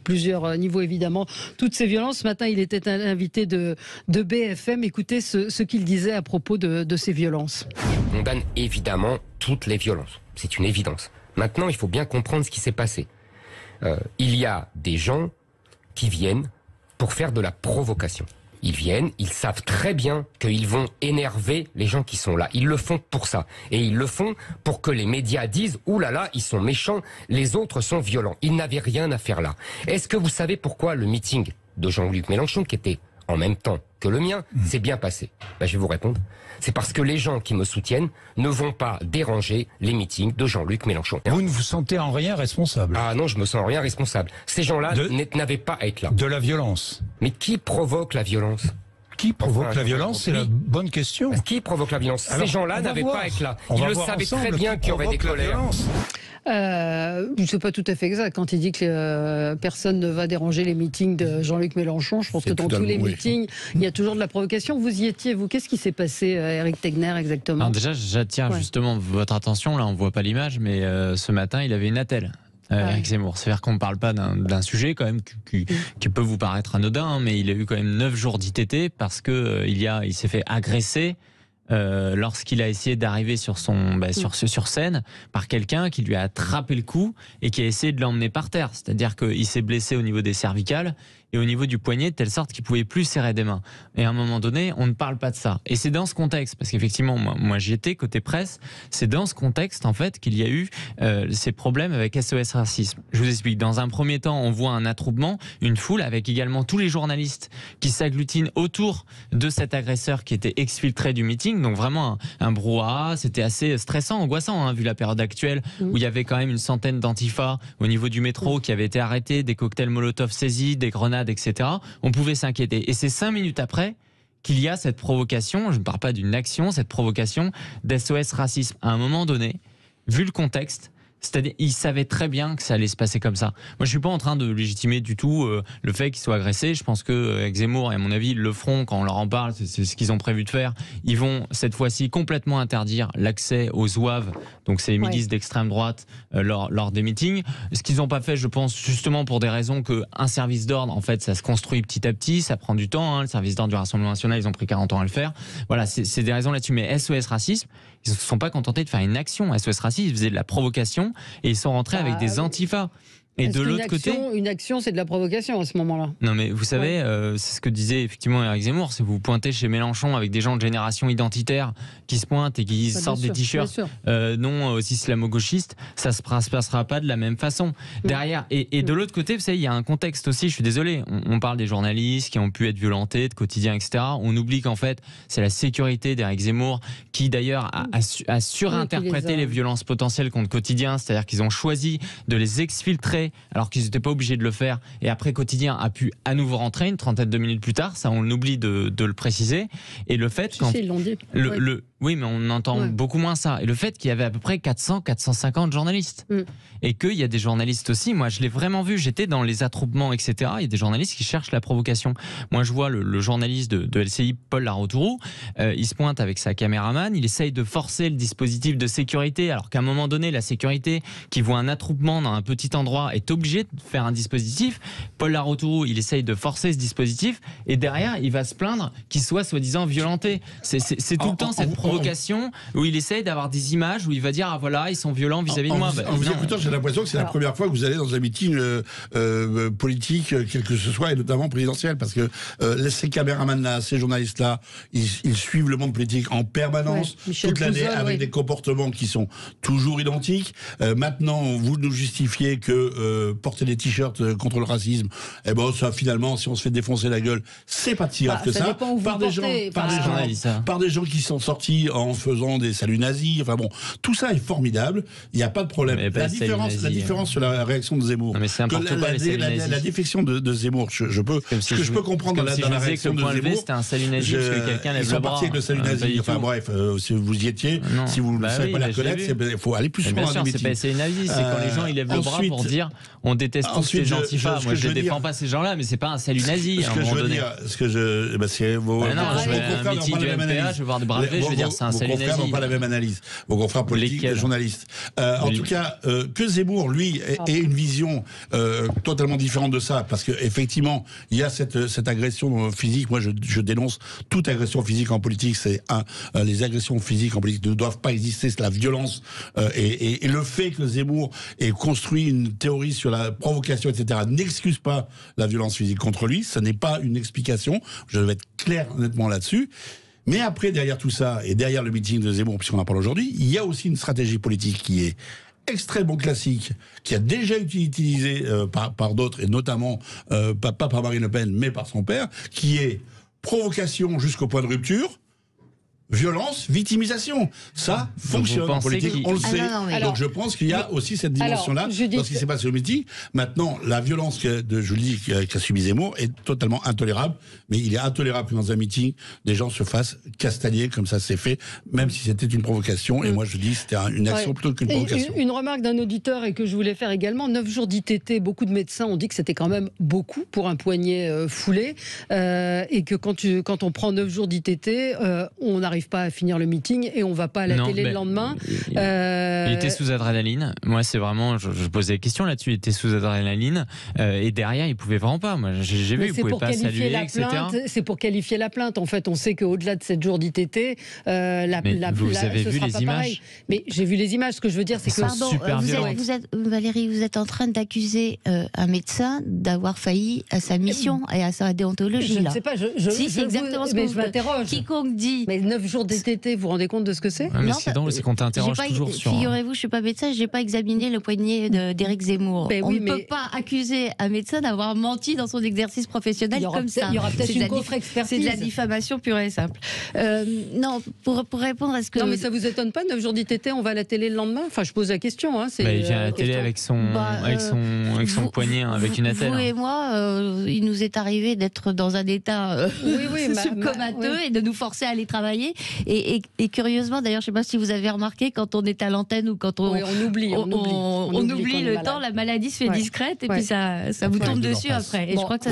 plusieurs niveaux, évidemment, toutes ces violences. Ce matin, il était un invité de BFM. Écoutez ce qu'il disait à propos de ces violences. Je condamne évidemment toutes les violences. C'est une évidence. Maintenant, il faut bien comprendre ce qui s'est passé. Il y a des gens qui viennent pour faire de la provocation. Ils viennent, ils savent très bien qu'ils vont énerver les gens qui sont là. Ils le font pour ça. Et ils le font pour que les médias disent « Ouh là là, ils sont méchants, les autres sont violents ». Ils n'avaient rien à faire là. Est-ce que vous savez pourquoi le meeting de Jean-Luc Mélenchon, qui était en même temps que le mien, s'est bien passé? Je vais vous répondre. C'est parce que les gens qui me soutiennent ne vont pas déranger les meetings de Jean-Luc Mélenchon. Vous ne vous sentez en rien responsable? Ah non, je me sens en rien responsable. Ces gens-là n'avaient pas à être là. De la violence? Mais qui provoque la violence? Qui provoque la violence? C'est la bonne question. Qui provoque la violence? Ces gens-là n'avaient pas à être là. Ils le savaient très bien qu'il y aurait des colères. C'est pas tout à fait exact. Quand il dit que personne ne va déranger les meetings de Jean-Luc Mélenchon, je pense que dans tous les meetings, il y a toujours de la provocation. Vous y étiez, vous. Qu'est-ce qui s'est passé, Éric Tegner, exactement? Alors déjà, j'attire justement votre attention. Là, on voit pas l'image, mais ce matin, il avait une attelle. Éric Zemmour. C'est-à-dire qu'on ne parle pas d'un sujet quand même qui peut vous paraître anodin, hein, mais il a eu quand même 9 jours d'ITT parce que il s'est fait agresser lorsqu'il a essayé d'arriver sur scène par quelqu'un qui lui a attrapé le cou et qui a essayé de l'emmener par terre. C'est-à-dire qu'il s'est blessé au niveau des cervicales et au niveau du poignet de telle sorte qu'il pouvait plus serrer des mains. Et à un moment donné, on ne parle pas de ça. Et c'est dans ce contexte, parce qu'effectivement, moi j'y étais côté presse, c'est dans ce contexte en fait qu'il y a eu ces problèmes avec SOS Racisme. Je vous explique. Dans un premier temps, on voit un attroupement, une foule avec également tous les journalistes qui s'agglutinent autour de cet agresseur qui était exfiltré du meeting. Donc vraiment un brouhaha. C'était assez stressant, angoissant, hein, vu la période actuelle où il y avait quand même une centaine d'antifas au niveau du métro qui avaient été arrêtés, des cocktails Molotov saisis, des grenades, etc. On pouvait s'inquiéter. Et c'est 5 minutes après qu'il y a cette provocation, je ne parle pas d'une action, cette provocation d'SOS Racisme. À un moment donné, vu le contexte, c'est-à-dire, il savait très bien que ça allait se passer comme ça. Moi, je suis pas en train de légitimer du tout le fait qu'il soit agressé. Je pense que avec Zemmour, et à mon avis, ils le feront quand on leur en parle. C'est ce qu'ils ont prévu de faire. Ils vont cette fois-ci complètement interdire l'accès aux zouaves, donc ces milices d'extrême droite, lors des meetings. Ce qu'ils n'ont pas fait, je pense, justement pour des raisons que un service d'ordre, en fait, ça se construit petit à petit, ça prend du temps. Hein. Le service d'ordre du Rassemblement national, ils ont pris 40 ans à le faire. Voilà, c'est des raisons là-dessus. Mais SOS Racisme, ils ne se sont pas contentés de faire une action. SOS Racisme, ils faisaient de la provocation. Et ils sont rentrés avec des antifas. Et de l'autre côté, une action, c'est de la provocation à ce moment-là. Non, mais vous savez, c'est ce que disait effectivement Éric Zemmour. Si vous pointez chez Mélenchon avec des gens de génération identitaire qui se pointent et qui sortent des t-shirts non aussi islamo-gauchistes, ça ne se passera pas de la même façon. Derrière, et de l'autre côté, vous savez, il y a un contexte aussi. Je suis désolé. On parle des journalistes qui ont pu être violentés, de quotidien, etc. On oublie qu'en fait, c'est la sécurité d'Éric Zemmour qui d'ailleurs a surinterprété les violences potentielles contre quotidien. C'est-à-dire qu'ils ont choisi de les exfiltrer alors qu'ils n'étaient pas obligés de le faire, et après Quotidien a pu à nouveau rentrer une trentaine de minutes plus tard, ça on oublie de le préciser, et le fait ils l'ont dit. Oui, mais on entend beaucoup moins ça, et le fait qu'il y avait à peu près 400-450 journalistes, et qu'il y a des journalistes aussi, moi je l'ai vraiment vu, j'étais dans les attroupements, etc., il y a des journalistes qui cherchent la provocation. Moi je vois le journaliste de LCI, Paul Laroutourou, il se pointe avec sa caméraman, il essaye de forcer le dispositif de sécurité, alors qu'à un moment donné, la sécurité qui voit un attroupement dans un petit endroit est obligé de faire un dispositif. Paul Laroutourou, il essaye de forcer ce dispositif et derrière, il va se plaindre qu'il soit soi-disant violenté. C'est tout le temps cette provocation où il essaye d'avoir des images où il va dire ah voilà, ils sont violents vis-à-vis de moi. En vous écoutant, j'ai l'impression que c'est la première fois que vous allez dans un meeting politique, quel que ce soit, et notamment présidentiel, parce que ces caméramans-là, ces journalistes-là, ils suivent le monde politique en permanence, toute l'année, avec des comportements qui sont toujours identiques. Maintenant, vous nous justifiez que porter des t-shirts contre le racisme, eh ben ça finalement, si on se fait défoncer la gueule, c'est pas si grave que ça. Par des gens qui sont sortis parti en faisant des saluts nazis. Enfin bon, tout ça est formidable. Il n'y a pas de problème. La différence sur la réaction de Zemmour, la défection de Zemmour, je peux comprendre dans la réaction de Zemmour. C'était un salut nazi parce que quelqu'un lève le bras. Ils sont partis avec le salut nazi. Enfin bref, si vous y étiez, si vous ne savez pas la connaître, il faut aller plus souvent dans le meeting. C'est pas salut nazi, c'est quand les gens ils lèvent le bras pour dire on déteste tous ces gens antifa. Moi je ne défends pas ces gens-là, mais c'est pas un salut nazi. Ce que je veux dire, c'est vos meeting du NPA, je vais voir des brevets, je veux dire c'est un salut nazi. Vos confrères n'ont pas la même analyse. Vos confrères politiques et journalistes. En tout cas, que Zemmour, lui, ait une vision totalement différente de ça, parce qu'effectivement, il y a cette agression physique. Moi, je dénonce toute agression physique en politique. Les agressions physiques en politique ne doivent pas exister. C'est la violence. Et le fait que Zemmour ait construit une théorie sur la provocation, etc., n'excuse pas la violence physique contre lui. Ça n'est pas une explication. Je vais être clair, honnêtement, là-dessus. Mais après, derrière tout ça, et derrière le meeting de Zemmour, puisqu'on en parle aujourd'hui, il y a aussi une stratégie politique qui est extrêmement classique, qui a déjà été utilisée par d'autres, et notamment, pas par Marine Le Pen, mais par son père, qui est provocation jusqu'au point de rupture, violence, victimisation. Ça fonctionne en politique, on le sait. Donc je pense qu'il y a aussi cette dimension-là dans ce qui s'est passé au meeting. Maintenant, la violence qu'a subi Zemmour est totalement intolérable, mais il est intolérable que dans un meeting, des gens se fassent castagner comme ça s'est fait, même si c'était une provocation. Et moi je dis c'était une action plutôt qu'une provocation. Une remarque d'un auditeur et que je voulais faire également, 9 jours d'ITT, beaucoup de médecins ont dit que c'était quand même beaucoup pour un poignet foulé, et que quand on prend 9 jours d'ITT, on n'arrive pas à finir le meeting et on va pas à la télé le lendemain. Il était sous adrénaline. Moi, c'est vraiment, je posais des questions là-dessus. Il était sous adrénaline et derrière, il pouvait vraiment pas. Moi, j'ai vu, il pouvait pas saluer, etc. C'est pour qualifier la plainte. En fait, on sait qu'au-delà de 7 jours d'ITT, vous avez vu les images. Mais j'ai vu les images. Ce que je veux dire, c'est que Valérie, vous êtes en train d'accuser un médecin d'avoir failli à sa mission et à sa déontologie. Je ne sais pas. Si, c'est exactement ce que je m'interroge. Quiconque dit. Mais 9 jours d'ITT, vous vous rendez compte de ce que c'est? Mais c'est qu'on t'interroge toujours sur... Figurez-vous, je suis pas médecin, j'ai pas examiné le poignet d'Éric Zemmour. On ne peut pas accuser un médecin d'avoir menti dans son exercice professionnel comme ça. Il y aura peut-être une contre-expertise. C'est de la diffamation pure et simple. Non, pour répondre à ce que... Non, mais ça vous étonne pas, 9 jours d'ITT, on va à la télé le lendemain? Enfin, je pose la question. Il vient à la télé avec son poignet, avec une attelle. Vous et moi, il nous est arrivé d'être dans un état subcomateux et de nous forcer à aller travailler. Et curieusement, d'ailleurs, je ne sais pas si vous avez remarqué, quand on est à l'antenne ou quand on oublie le temps, la maladie se fait discrète et puis ça vous tombe dessus après. Et je crois que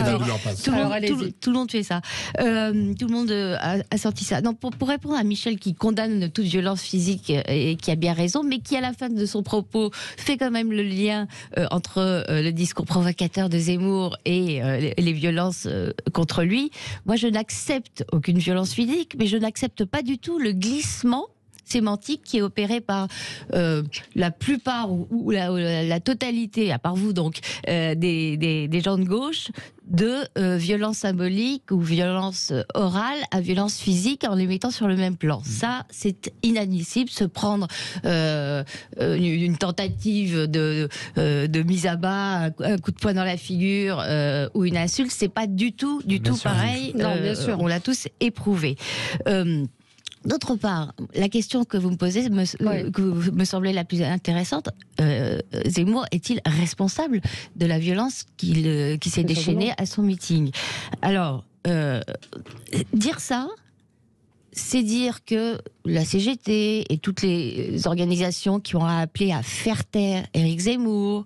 tout le monde fait ça. Tout le monde a sorti ça. Non, pour répondre à Michel qui condamne toute violence physique et qui a bien raison, mais qui à la fin de son propos fait quand même le lien entre le discours provocateur de Zemmour et les violences contre lui. Moi, je n'accepte aucune violence physique, mais je n'accepte pas du tout le glissement sémantique qui est opéré par la plupart ou la totalité, à part vous donc, des gens de gauche, de violence symbolique ou violence orale à violence physique en les mettant sur le même plan. Ça, c'est inadmissible. Se prendre une tentative de mise à bas, un coup de poing dans la figure ou une insulte, c'est pas du tout pareil. Non, bien sûr. On l'a tous éprouvé. D'autre part, la question que vous me posez me semblait la plus intéressante. Zemmour est-il responsable de la violence qui s'est déchaînée à son meeting? Alors, dire ça, c'est dire que la CGT et toutes les organisations qui ont appelé à faire taire Éric Zemmour,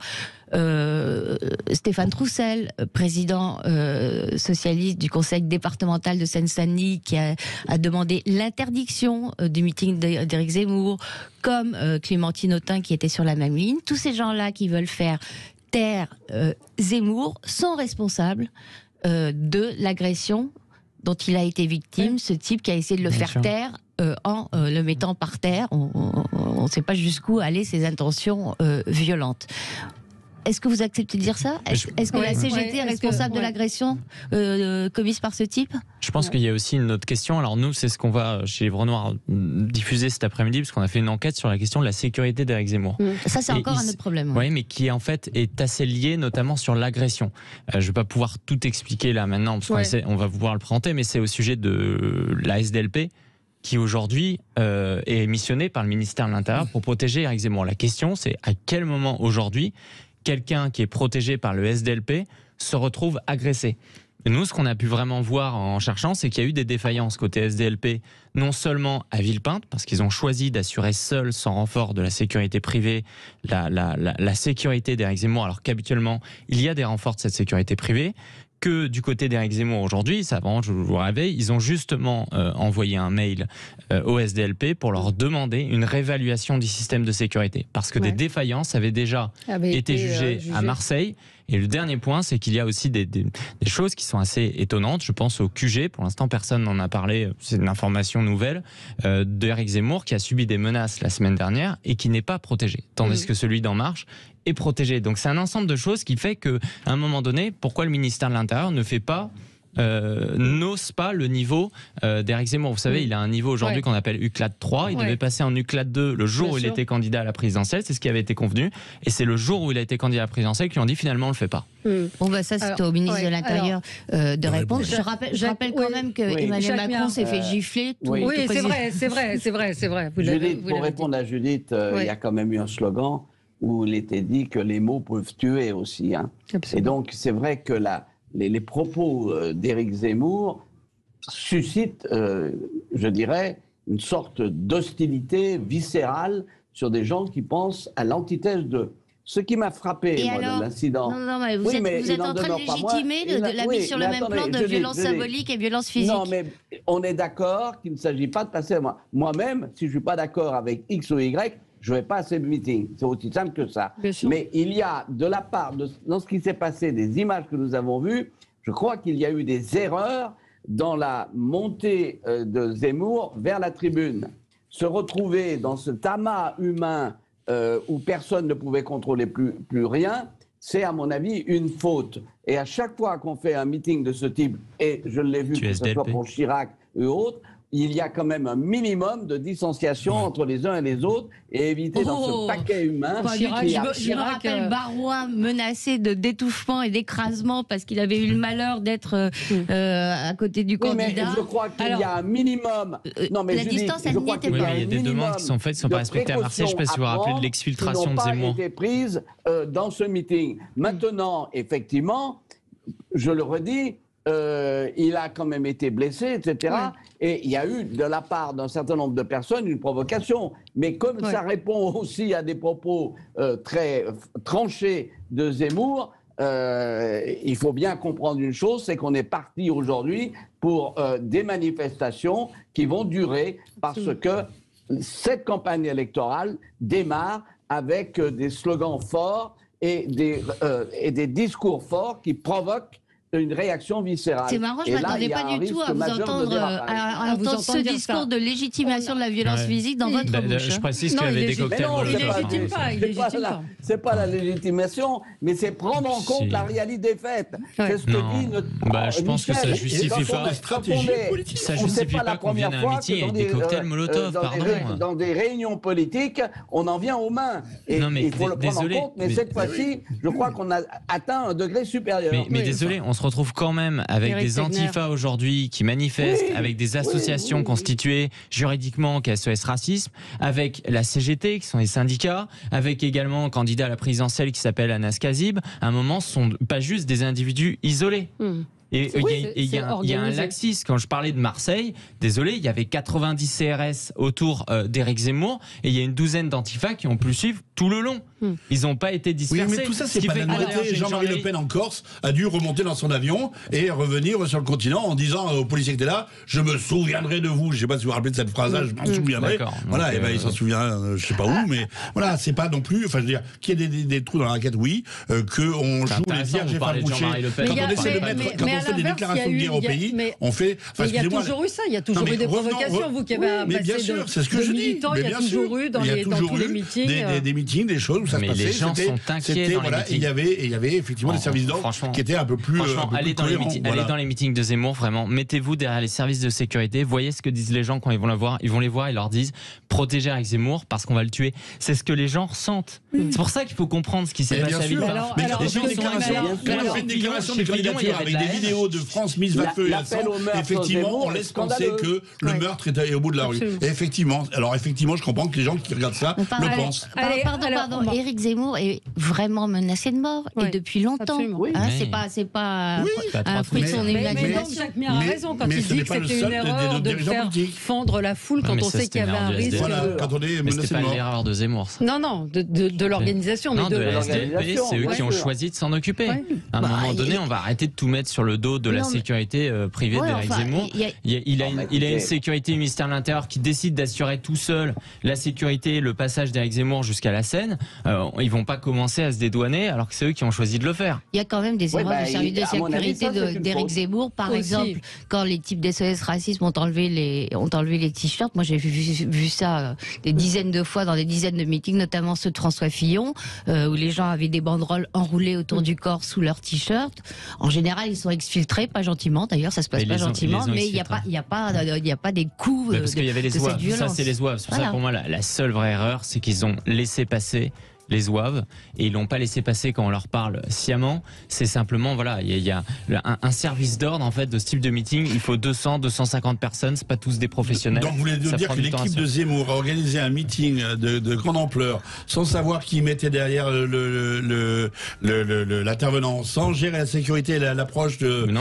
Stéphane Troussel, président socialiste du conseil départemental de Seine-Saint-Denis, qui a demandé l'interdiction du meeting d'Éric Zemmour, comme Clémentine Autain qui était sur la même ligne. Tous ces gens-là qui veulent faire taire Zemmour sont responsables de l'agression dont il a été victime, ce type qui a essayé de le faire taire en le mettant par terre. On ne sait pas jusqu'où allaient ses intentions violentes. Est-ce que vous acceptez de dire ça? Est-ce que la CGT est responsable de l'agression commise par ce type? Je pense qu'il y a aussi une autre question. Alors nous, c'est ce qu'on va, chez Livre Noir, diffuser cet après-midi, parce qu'on a fait une enquête sur la question de la sécurité d'Éric Zemmour. Ça, c'est encore un autre problème. Oui, mais qui en fait est assez lié, notamment sur l'agression. Je ne vais pas pouvoir tout expliquer là maintenant, parce qu'on va pouvoir le présenter, mais c'est au sujet de la SDLP, qui aujourd'hui est missionné par le ministère de l'Intérieur pour protéger Éric Zemmour. La question, c'est à quel moment aujourd'hui quelqu'un qui est protégé par le SDLP se retrouve agressé. Et nous, ce qu'on a pu vraiment voir en cherchant, c'est qu'il y a eu des défaillances côté SDLP, non seulement à Villepinte, parce qu'ils ont choisi d'assurer seuls, sans renfort de la sécurité privée, la sécurité d'Éric Zemmour, alors qu'habituellement, il y a des renforts de cette sécurité privée, que du côté d'Éric Zemmour aujourd'hui, ça vraiment, je vous réveille, ils ont justement envoyé un mail au SDLP pour leur demander une réévaluation du système de sécurité. Parce que des défaillances avaient déjà été jugées à Marseille. Et le dernier point, c'est qu'il y a aussi des choses qui sont assez étonnantes. Je pense au QG, pour l'instant personne n'en a parlé, c'est une information nouvelle, d'Éric Zemmour qui a subi des menaces la semaine dernière et qui n'est pas protégé. Tandis que celui d'En Marche est protégé. Donc c'est un ensemble de choses qui fait qu'à un moment donné, pourquoi le ministère de l'Intérieur ne fait pas n'ose pas le niveau d'Éric Zemmour. Vous savez, il a un niveau aujourd'hui qu'on appelle UCLAD 3. Il devait passer en UCLAD 2 le jour où il était candidat à la présidentielle. C'est ce qui avait été convenu. Et c'est le jour où il a été candidat à la présidentielle qu'ils ont dit finalement on le fait pas. Bon, bah ça, c'était au ministre de l'Intérieur de répondre. Je rappelle quand même que Emmanuel Macron s'est fait gifler. Oui, c'est vrai. Judith, pour répondre à Judith, il y a quand même eu un slogan où il était dit que les mots peuvent tuer aussi. Hein. Et donc, c'est vrai que les propos d'Éric Zemmour suscitent, je dirais, une sorte d'hostilité viscérale sur des gens qui pensent à l'antithèse de... Ce qui m'a frappé, de l'incident... Non, mais vous êtes en train de légitimer la mise sur le même plan de violence symbolique et violence physique. Non, mais on est d'accord qu'il ne s'agit pas de passer à moi. Moi-même, si je ne suis pas d'accord avec X ou Y, je ne vais pas à ce meeting. C'est aussi simple que ça. Mais il y a, de la part, dans ce qui s'est passé, des images que nous avons vues, je crois qu'il y a eu des erreurs dans la montée de Zemmour vers la tribune. Se retrouver dans ce amas humain où personne ne pouvait contrôler plus rien, c'est à mon avis une faute. Et à chaque fois qu'on fait un meeting de ce type, et je l'ai vu, que ce soit pour Chirac et autres, il y a quand même un minimum de distanciation entre les uns et les autres et éviter dans ce paquet humain... Je me rappelle Baroin menacé de d'étouffement et d'écrasement parce qu'il avait eu le malheur d'être à côté du candidat. Mais je crois qu'il y a un minimum... Non, mais la distance, elle n'y était pas. Il y a des demandes qui sont faites, qui ne sont pas respectées à Marseille. Je ne sais pas si vous vous rappelez de l'exfiltration de Zemmour. Qui n'ont pas été prises dans ce meeting. Maintenant, effectivement, je le redis, il a quand même été blessé, etc. Et il y a eu, de la part d'un certain nombre de personnes, une provocation. Mais comme ça répond aussi à des propos très tranchés de Zemmour, il faut bien comprendre une chose, c'est qu'on est parti aujourd'hui pour des manifestations qui vont durer parce que cette campagne électorale démarre avec des slogans forts et des discours forts qui provoquent une réaction viscérale. C'est marrant, je ne m'attendais pas du tout à vous entendre, à entendre ce discours de légitimation de la violence physique dans votre bouche. Je précise qu'il y avait des cocktails Molotov. Il légitime pas. C'est pas la légitimation, mais c'est prendre en compte la réalité faite. C'est ce que dit notre... je pense que ça justifie pas. Ça justifie pas qu'on vienne à un meeting avec des cocktails Molotov, pardon. Dans des réunions politiques, on en vient aux mains. Et il faut le prendre en compte, mais cette fois-ci, je crois qu'on a atteint un degré supérieur. Mais désolé, on se retrouve quand même avec des antifas aujourd'hui qui manifestent, avec des associations constituées juridiquement SOS Racisme, avec la CGT qui sont les syndicats, avec également un candidat à la présidentielle qui s'appelle Anas Kazib. À un moment, ce ne sont pas juste des individus isolés. Et il y a un laxisme. Quand je parlais de Marseille, désolé, il y avait 90 CRS autour d'Éric Zemmour et il y a une douzaine d'antifas qui ont pu suivre tout le long. Ils n'ont pas été dispersés. Oui, mais tout ça, c'est pas la nouveauté. Jean-Marie Le Pen en Corse a dû remonter dans son avion et revenir sur le continent en disant aux policiers qui étaient là, je me souviendrai de vous. Je ne sais pas si vous vous rappelez de cette phrase-là, je m'en souviendrai. Voilà, et ben il s'en souvient, je ne sais pas où, mais voilà, c'est pas non plus, enfin je veux dire, qu'il y ait des trous dans la raquette, oui, qu'on joue les vierges effarouchées. Quand on essaie de mettre, quand on fait des déclarations de guerre au pays, on fait. Il y a toujours eu ça, il y a toujours eu des provocations, vous qui avez un passé de militant, il y a toujours eu dans tous les meetings. Des meetings, des choses où ça se passait. Les gens sont inquiets dans les meetings. Il y avait effectivement des services d'ordre qui étaient un peu plus. Franchement, allez dans les meetings de Zemmour, vraiment, mettez-vous derrière les services de sécurité, voyez ce que disent les gens quand ils vont le voir. Ils vont les voir et leur disent protégez Éric Zemmour parce qu'on va le tuer. C'est ce que les gens ressentent. C'est pour ça qu'il faut comprendre ce qui s'est passé à Villepinte. Mais on a fait une déclaration de candidature avec des vidéos vidéo de France mise à feu et à sang, effectivement, on laisse penser que le meurtre est au bout de la rue. Et effectivement, je comprends que les gens qui regardent ça le pensent. Pardon. Éric Zemmour est vraiment menacé de mort et depuis longtemps. C'est pas un fruit de son imagination. Jacques Mir a raison quand il dit que c'était une erreur de faire fendre la foule quand on sait qu'il y avait un risque. Quand on est menacé de mort. C'est pas l'erreur de Zemmour. Non, de l'organisation. Non, de la SDP, c'est eux qui ont choisi de s'en occuper. À un moment donné, on va arrêter de tout mettre sur le dos de la sécurité privée d'Éric Zemmour. Il a une sécurité ministère de l'Intérieur qui décide d'assurer tout seul la sécurité, le passage d'Éric Zemmour jusqu'à la Seine. Ils vont pas commencer à se dédouaner alors que c'est eux qui ont choisi de le faire. Il y a quand même des erreurs de service de sécurité d'Éric Zemmour. Par exemple, quand les types d'SOS Racisme ont enlevé les t-shirts, moi j'ai vu ça des dizaines de fois dans des dizaines de meetings, notamment ceux de François Fillon, où les gens avaient des banderoles enroulées autour du corps sous leur t-shirt. En général, ils sont exfiltrés, pas gentiment d'ailleurs, ça se passe pas gentiment, mais il n'y a pas des coups parce qu'il y avait les zouaves. Ça, c'est les zouaves. C'est pour ça, pour moi, la seule vraie erreur, c'est qu'ils ont laissé passer les zouaves et ils l'ont pas laissé passer quand on leur parle sciemment. C'est simplement, voilà, il y a un service d'ordre en fait de ce type de meeting. Il faut 200, 250 personnes, c'est pas tous des professionnels. Donc vous voulez dire que l'équipe de Zemmour a organisé un meeting de grande ampleur sans savoir qui mettait derrière l'intervenant, sans gérer la sécurité, l'approche du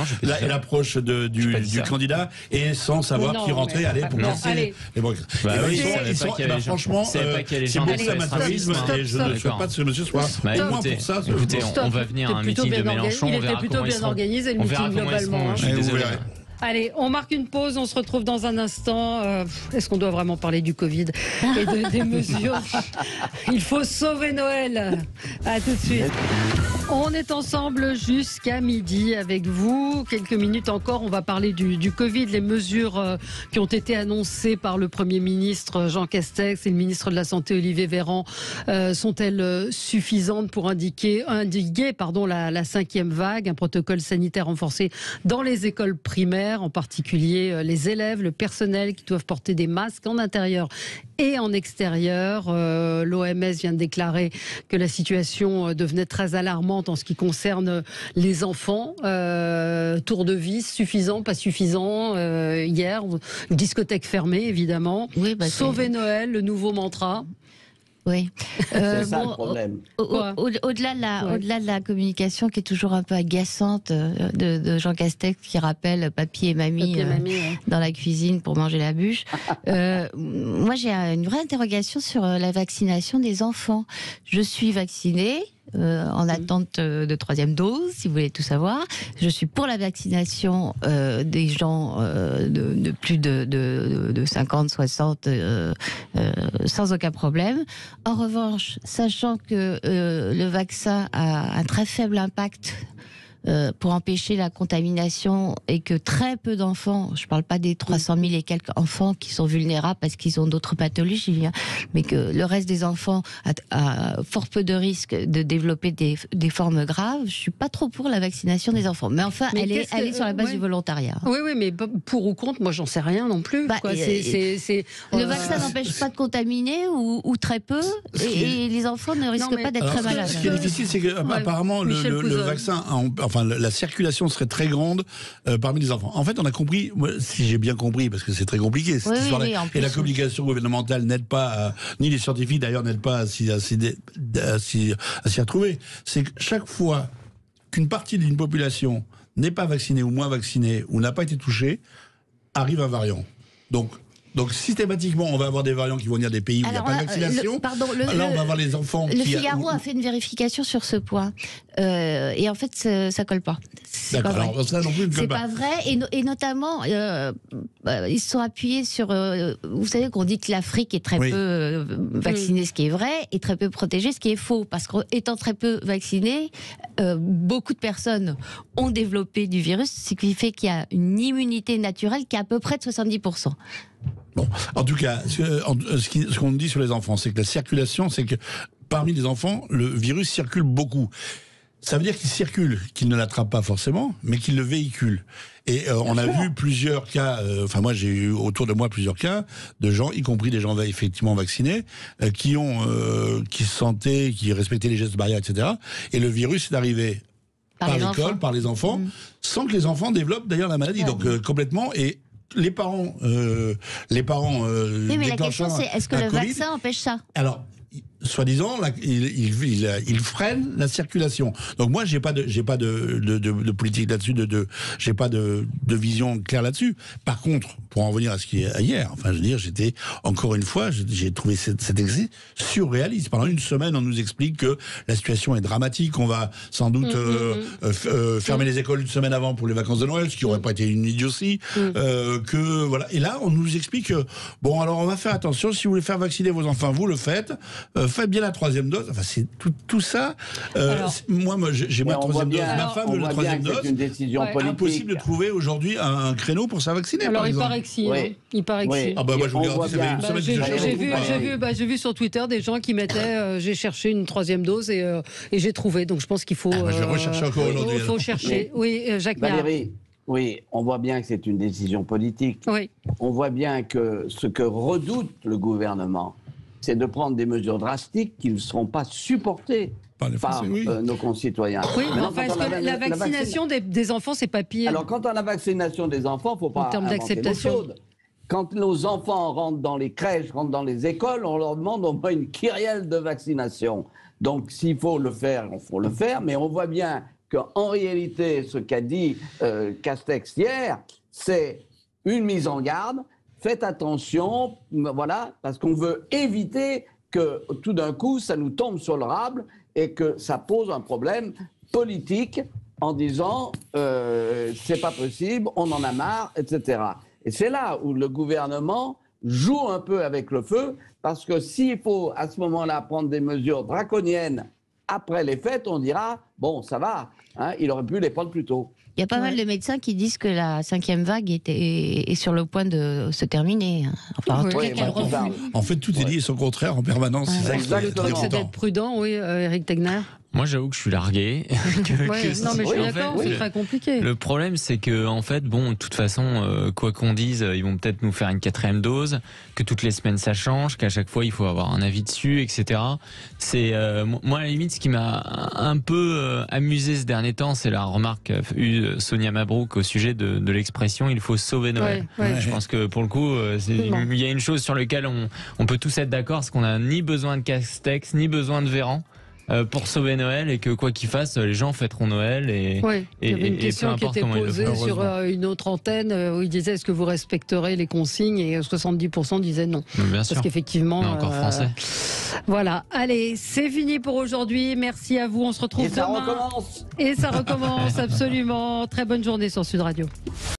candidat et sans savoir qui rentrait, allez pour lancer les brocs. Franchement, c'est beau l'amateurisme et je ne souhaite pas que ce monsieur soit au moins pour ça. Écoutez, on va venir à un meeting de Mélenchon. Il était plutôt bien organisé le meeting globalement. Je suis désolé. Allez, on marque une pause, on se retrouve dans un instant. Est-ce qu'on doit vraiment parler du Covid et des mesures? Il faut sauver Noël. À tout de suite. On est ensemble jusqu'à midi avec vous. Quelques minutes encore, on va parler du Covid. Les mesures qui ont été annoncées par le Premier ministre Jean Castex et le ministre de la Santé Olivier Véran sont-elles suffisantes pour endiguer la cinquième vague? Un protocole sanitaire renforcé dans les écoles primaires, en particulier les élèves, le personnel qui doivent porter des masques en intérieur et en extérieur. L'OMS vient de déclarer que la situation devenait très alarmante en ce qui concerne les enfants. Tour de vis, suffisant, pas suffisant. Hier, discothèque fermée, évidemment. Oui, Sauver Noël, le nouveau mantra. Oui. C'est ça le problème. Au-delà de la communication qui est toujours un peu agaçante de Jean Castex qui rappelle papy et mamie, dans la cuisine pour manger la bûche, moi j'ai une vraie interrogation sur la vaccination des enfants. Je suis vaccinée. En attente de 3e dose, si vous voulez tout savoir. Je suis pour la vaccination des gens de plus de 50, 60, sans aucun problème. En revanche, sachant que le vaccin a un très faible impact pour empêcher la contamination et que très peu d'enfants, je ne parle pas des 300 000 et quelques enfants qui sont vulnérables parce qu'ils ont d'autres pathologies, mais que le reste des enfants a fort peu de risques de développer des formes graves, je ne suis pas trop pour la vaccination des enfants. Mais enfin, elle est sur la base du volontariat. Oui, mais pour ou contre, moi j'en sais rien non plus. Le vaccin n'empêche pas de contaminer ou très peu, et les enfants ne risquent pas d'être très malades. Ce qui est difficile, c'est qu'apparemment le vaccin... la circulation serait très grande parmi les enfants. En fait, on a compris, si j'ai bien compris, parce que c'est très compliqué, cette histoire-là, et la communication gouvernementale n'aide pas, ni les scientifiques d'ailleurs n'aident pas à s'y retrouver. C'est que chaque fois qu'une partie d'une population n'est pas vaccinée ou moins vaccinée ou n'a pas été touchée, arrive un variant. Donc systématiquement, on va avoir des variants qui vont venir des pays où il n'y a pas de vaccination. Là, on va avoir les enfants Le Figaro a fait une vérification sur ce point. Et en fait, ça colle pas. D'accord, alors ça non plus ne colle pas. C'est pas vrai. Et notamment, ils se sont appuyés sur... vous savez qu'on dit que l'Afrique est très peu vaccinée, ce qui est vrai, et très peu protégée, ce qui est faux. Parce qu'étant très peu vaccinée, beaucoup de personnes ont développé du virus, ce qui fait qu'il y a une immunité naturelle qui est à peu près de 70%. Bon, en tout cas, ce qu'on dit sur les enfants, c'est que la circulation, c'est que parmi les enfants, le virus circule beaucoup. Ça veut dire qu'il circule, qu'il ne l'attrape pas forcément, mais qu'il le véhicule. Et on a vu plusieurs cas, moi j'ai eu autour de moi plusieurs cas de gens, y compris des gens effectivement vaccinés, qui se sentaient, qui respectaient les gestes barrières, etc. Et le virus est arrivé par l'école, par les enfants, sans que les enfants développent d'ailleurs la maladie. Donc complètement. Et les parents oui, mais la question c'est, est-ce que le vaccin empêche ça? Alors, soi-disant, il freine la circulation. Donc moi, j'ai pas de politique là-dessus, j'ai pas de vision claire là-dessus. Par contre, pour en revenir à ce qui est hier, enfin, je veux dire, j'étais encore une fois, j'ai trouvé cet exercice surréaliste. Pendant une semaine, on nous explique que la situation est dramatique, on va sans doute fermer les écoles une semaine avant pour les vacances de Noël, ce qui aurait pas été une idiotie. Que voilà. Et là, on nous explique que bon, alors on va faire attention. Si vous voulez faire vacciner vos enfants, vous le faites. Faites bien la 3e dose. Enfin, c'est tout ça. Moi, j'ai ma 3e dose. Ma femme la 3e dose. C'est une décision politique. Impossible de trouver aujourd'hui un créneau pour se faire vacciner. Alors, il paraît que si. Il paraît que si. Ah bah moi, je vous garantis, ça fait une semaine que j'ai vu sur Twitter des gens qui mettaient j'ai cherché une 3e dose et j'ai trouvé. Donc, je pense qu'il faut. Je vais rechercher encore aujourd'hui. Il faut chercher. Oui, Jacques Valérie. Oui, on voit bien que c'est une décision politique. Oui. On voit bien que ce que redoute le gouvernement, c'est de prendre des mesures drastiques qui ne seront pas supportées par nos concitoyens. Oui, mais enfin, est-ce que la vaccination des enfants, c'est pas pire? Alors, quant à la vaccination des enfants, il ne faut pas inventer l'eau chaude. Quand nos enfants rentrent dans les crèches, rentrent dans les écoles, on leur demande au moins une kyrielle de vaccination. Donc, s'il faut le faire, il faut le faire, mais on voit bien qu'en réalité, ce qu'a dit Castex hier, c'est une mise en garde. Faites attention, voilà, parce qu'on veut éviter que tout d'un coup, ça nous tombe sur le rable et que ça pose un problème politique en disant c'est pas possible, on en a marre, etc. Et c'est là où le gouvernement joue un peu avec le feu, parce que s'il faut à ce moment-là prendre des mesures draconiennes après les fêtes, on dira bon, ça va, hein, il aurait pu les prendre plus tôt. Il y a pas mal de médecins qui disent que la 5e vague est sur le point de se terminer. Enfin, en fait, tout est dit et son contraire en permanence. C'est d'être prudent, oui, Éric Tegner. Moi, j'avoue que je suis largué. Non, mais je suis d'accord, c'est très compliqué. Le problème, c'est que, en fait, bon, de toute façon, quoi qu'on dise, ils vont peut-être nous faire une 4e dose, que toutes les semaines ça change, qu'à chaque fois il faut avoir un avis dessus, etc. C'est moi, à la limite, ce qui m'a un peu amusé ce dernier temps, c'est la remarque eue Sonia Mabrouk au sujet de l'expression "il faut sauver Noël". Je pense que pour le coup, il y a une chose sur laquelle on peut tous être d'accord, c'est qu'on n'a ni besoin de Castex, ni besoin de Véran pour sauver Noël, et que quoi qu'il fasse, les gens fêteront Noël et il y avait une question qui était posée sur une autre antenne où il disait est-ce que vous respecterez les consignes, et 70% disaient non. Bien sûr. Parce qu'effectivement, encore français. Voilà, allez, c'est fini pour aujourd'hui. Merci à vous, on se retrouve demain. Ça recommence. Et ça recommence absolument. Très bonne journée sur Sud Radio.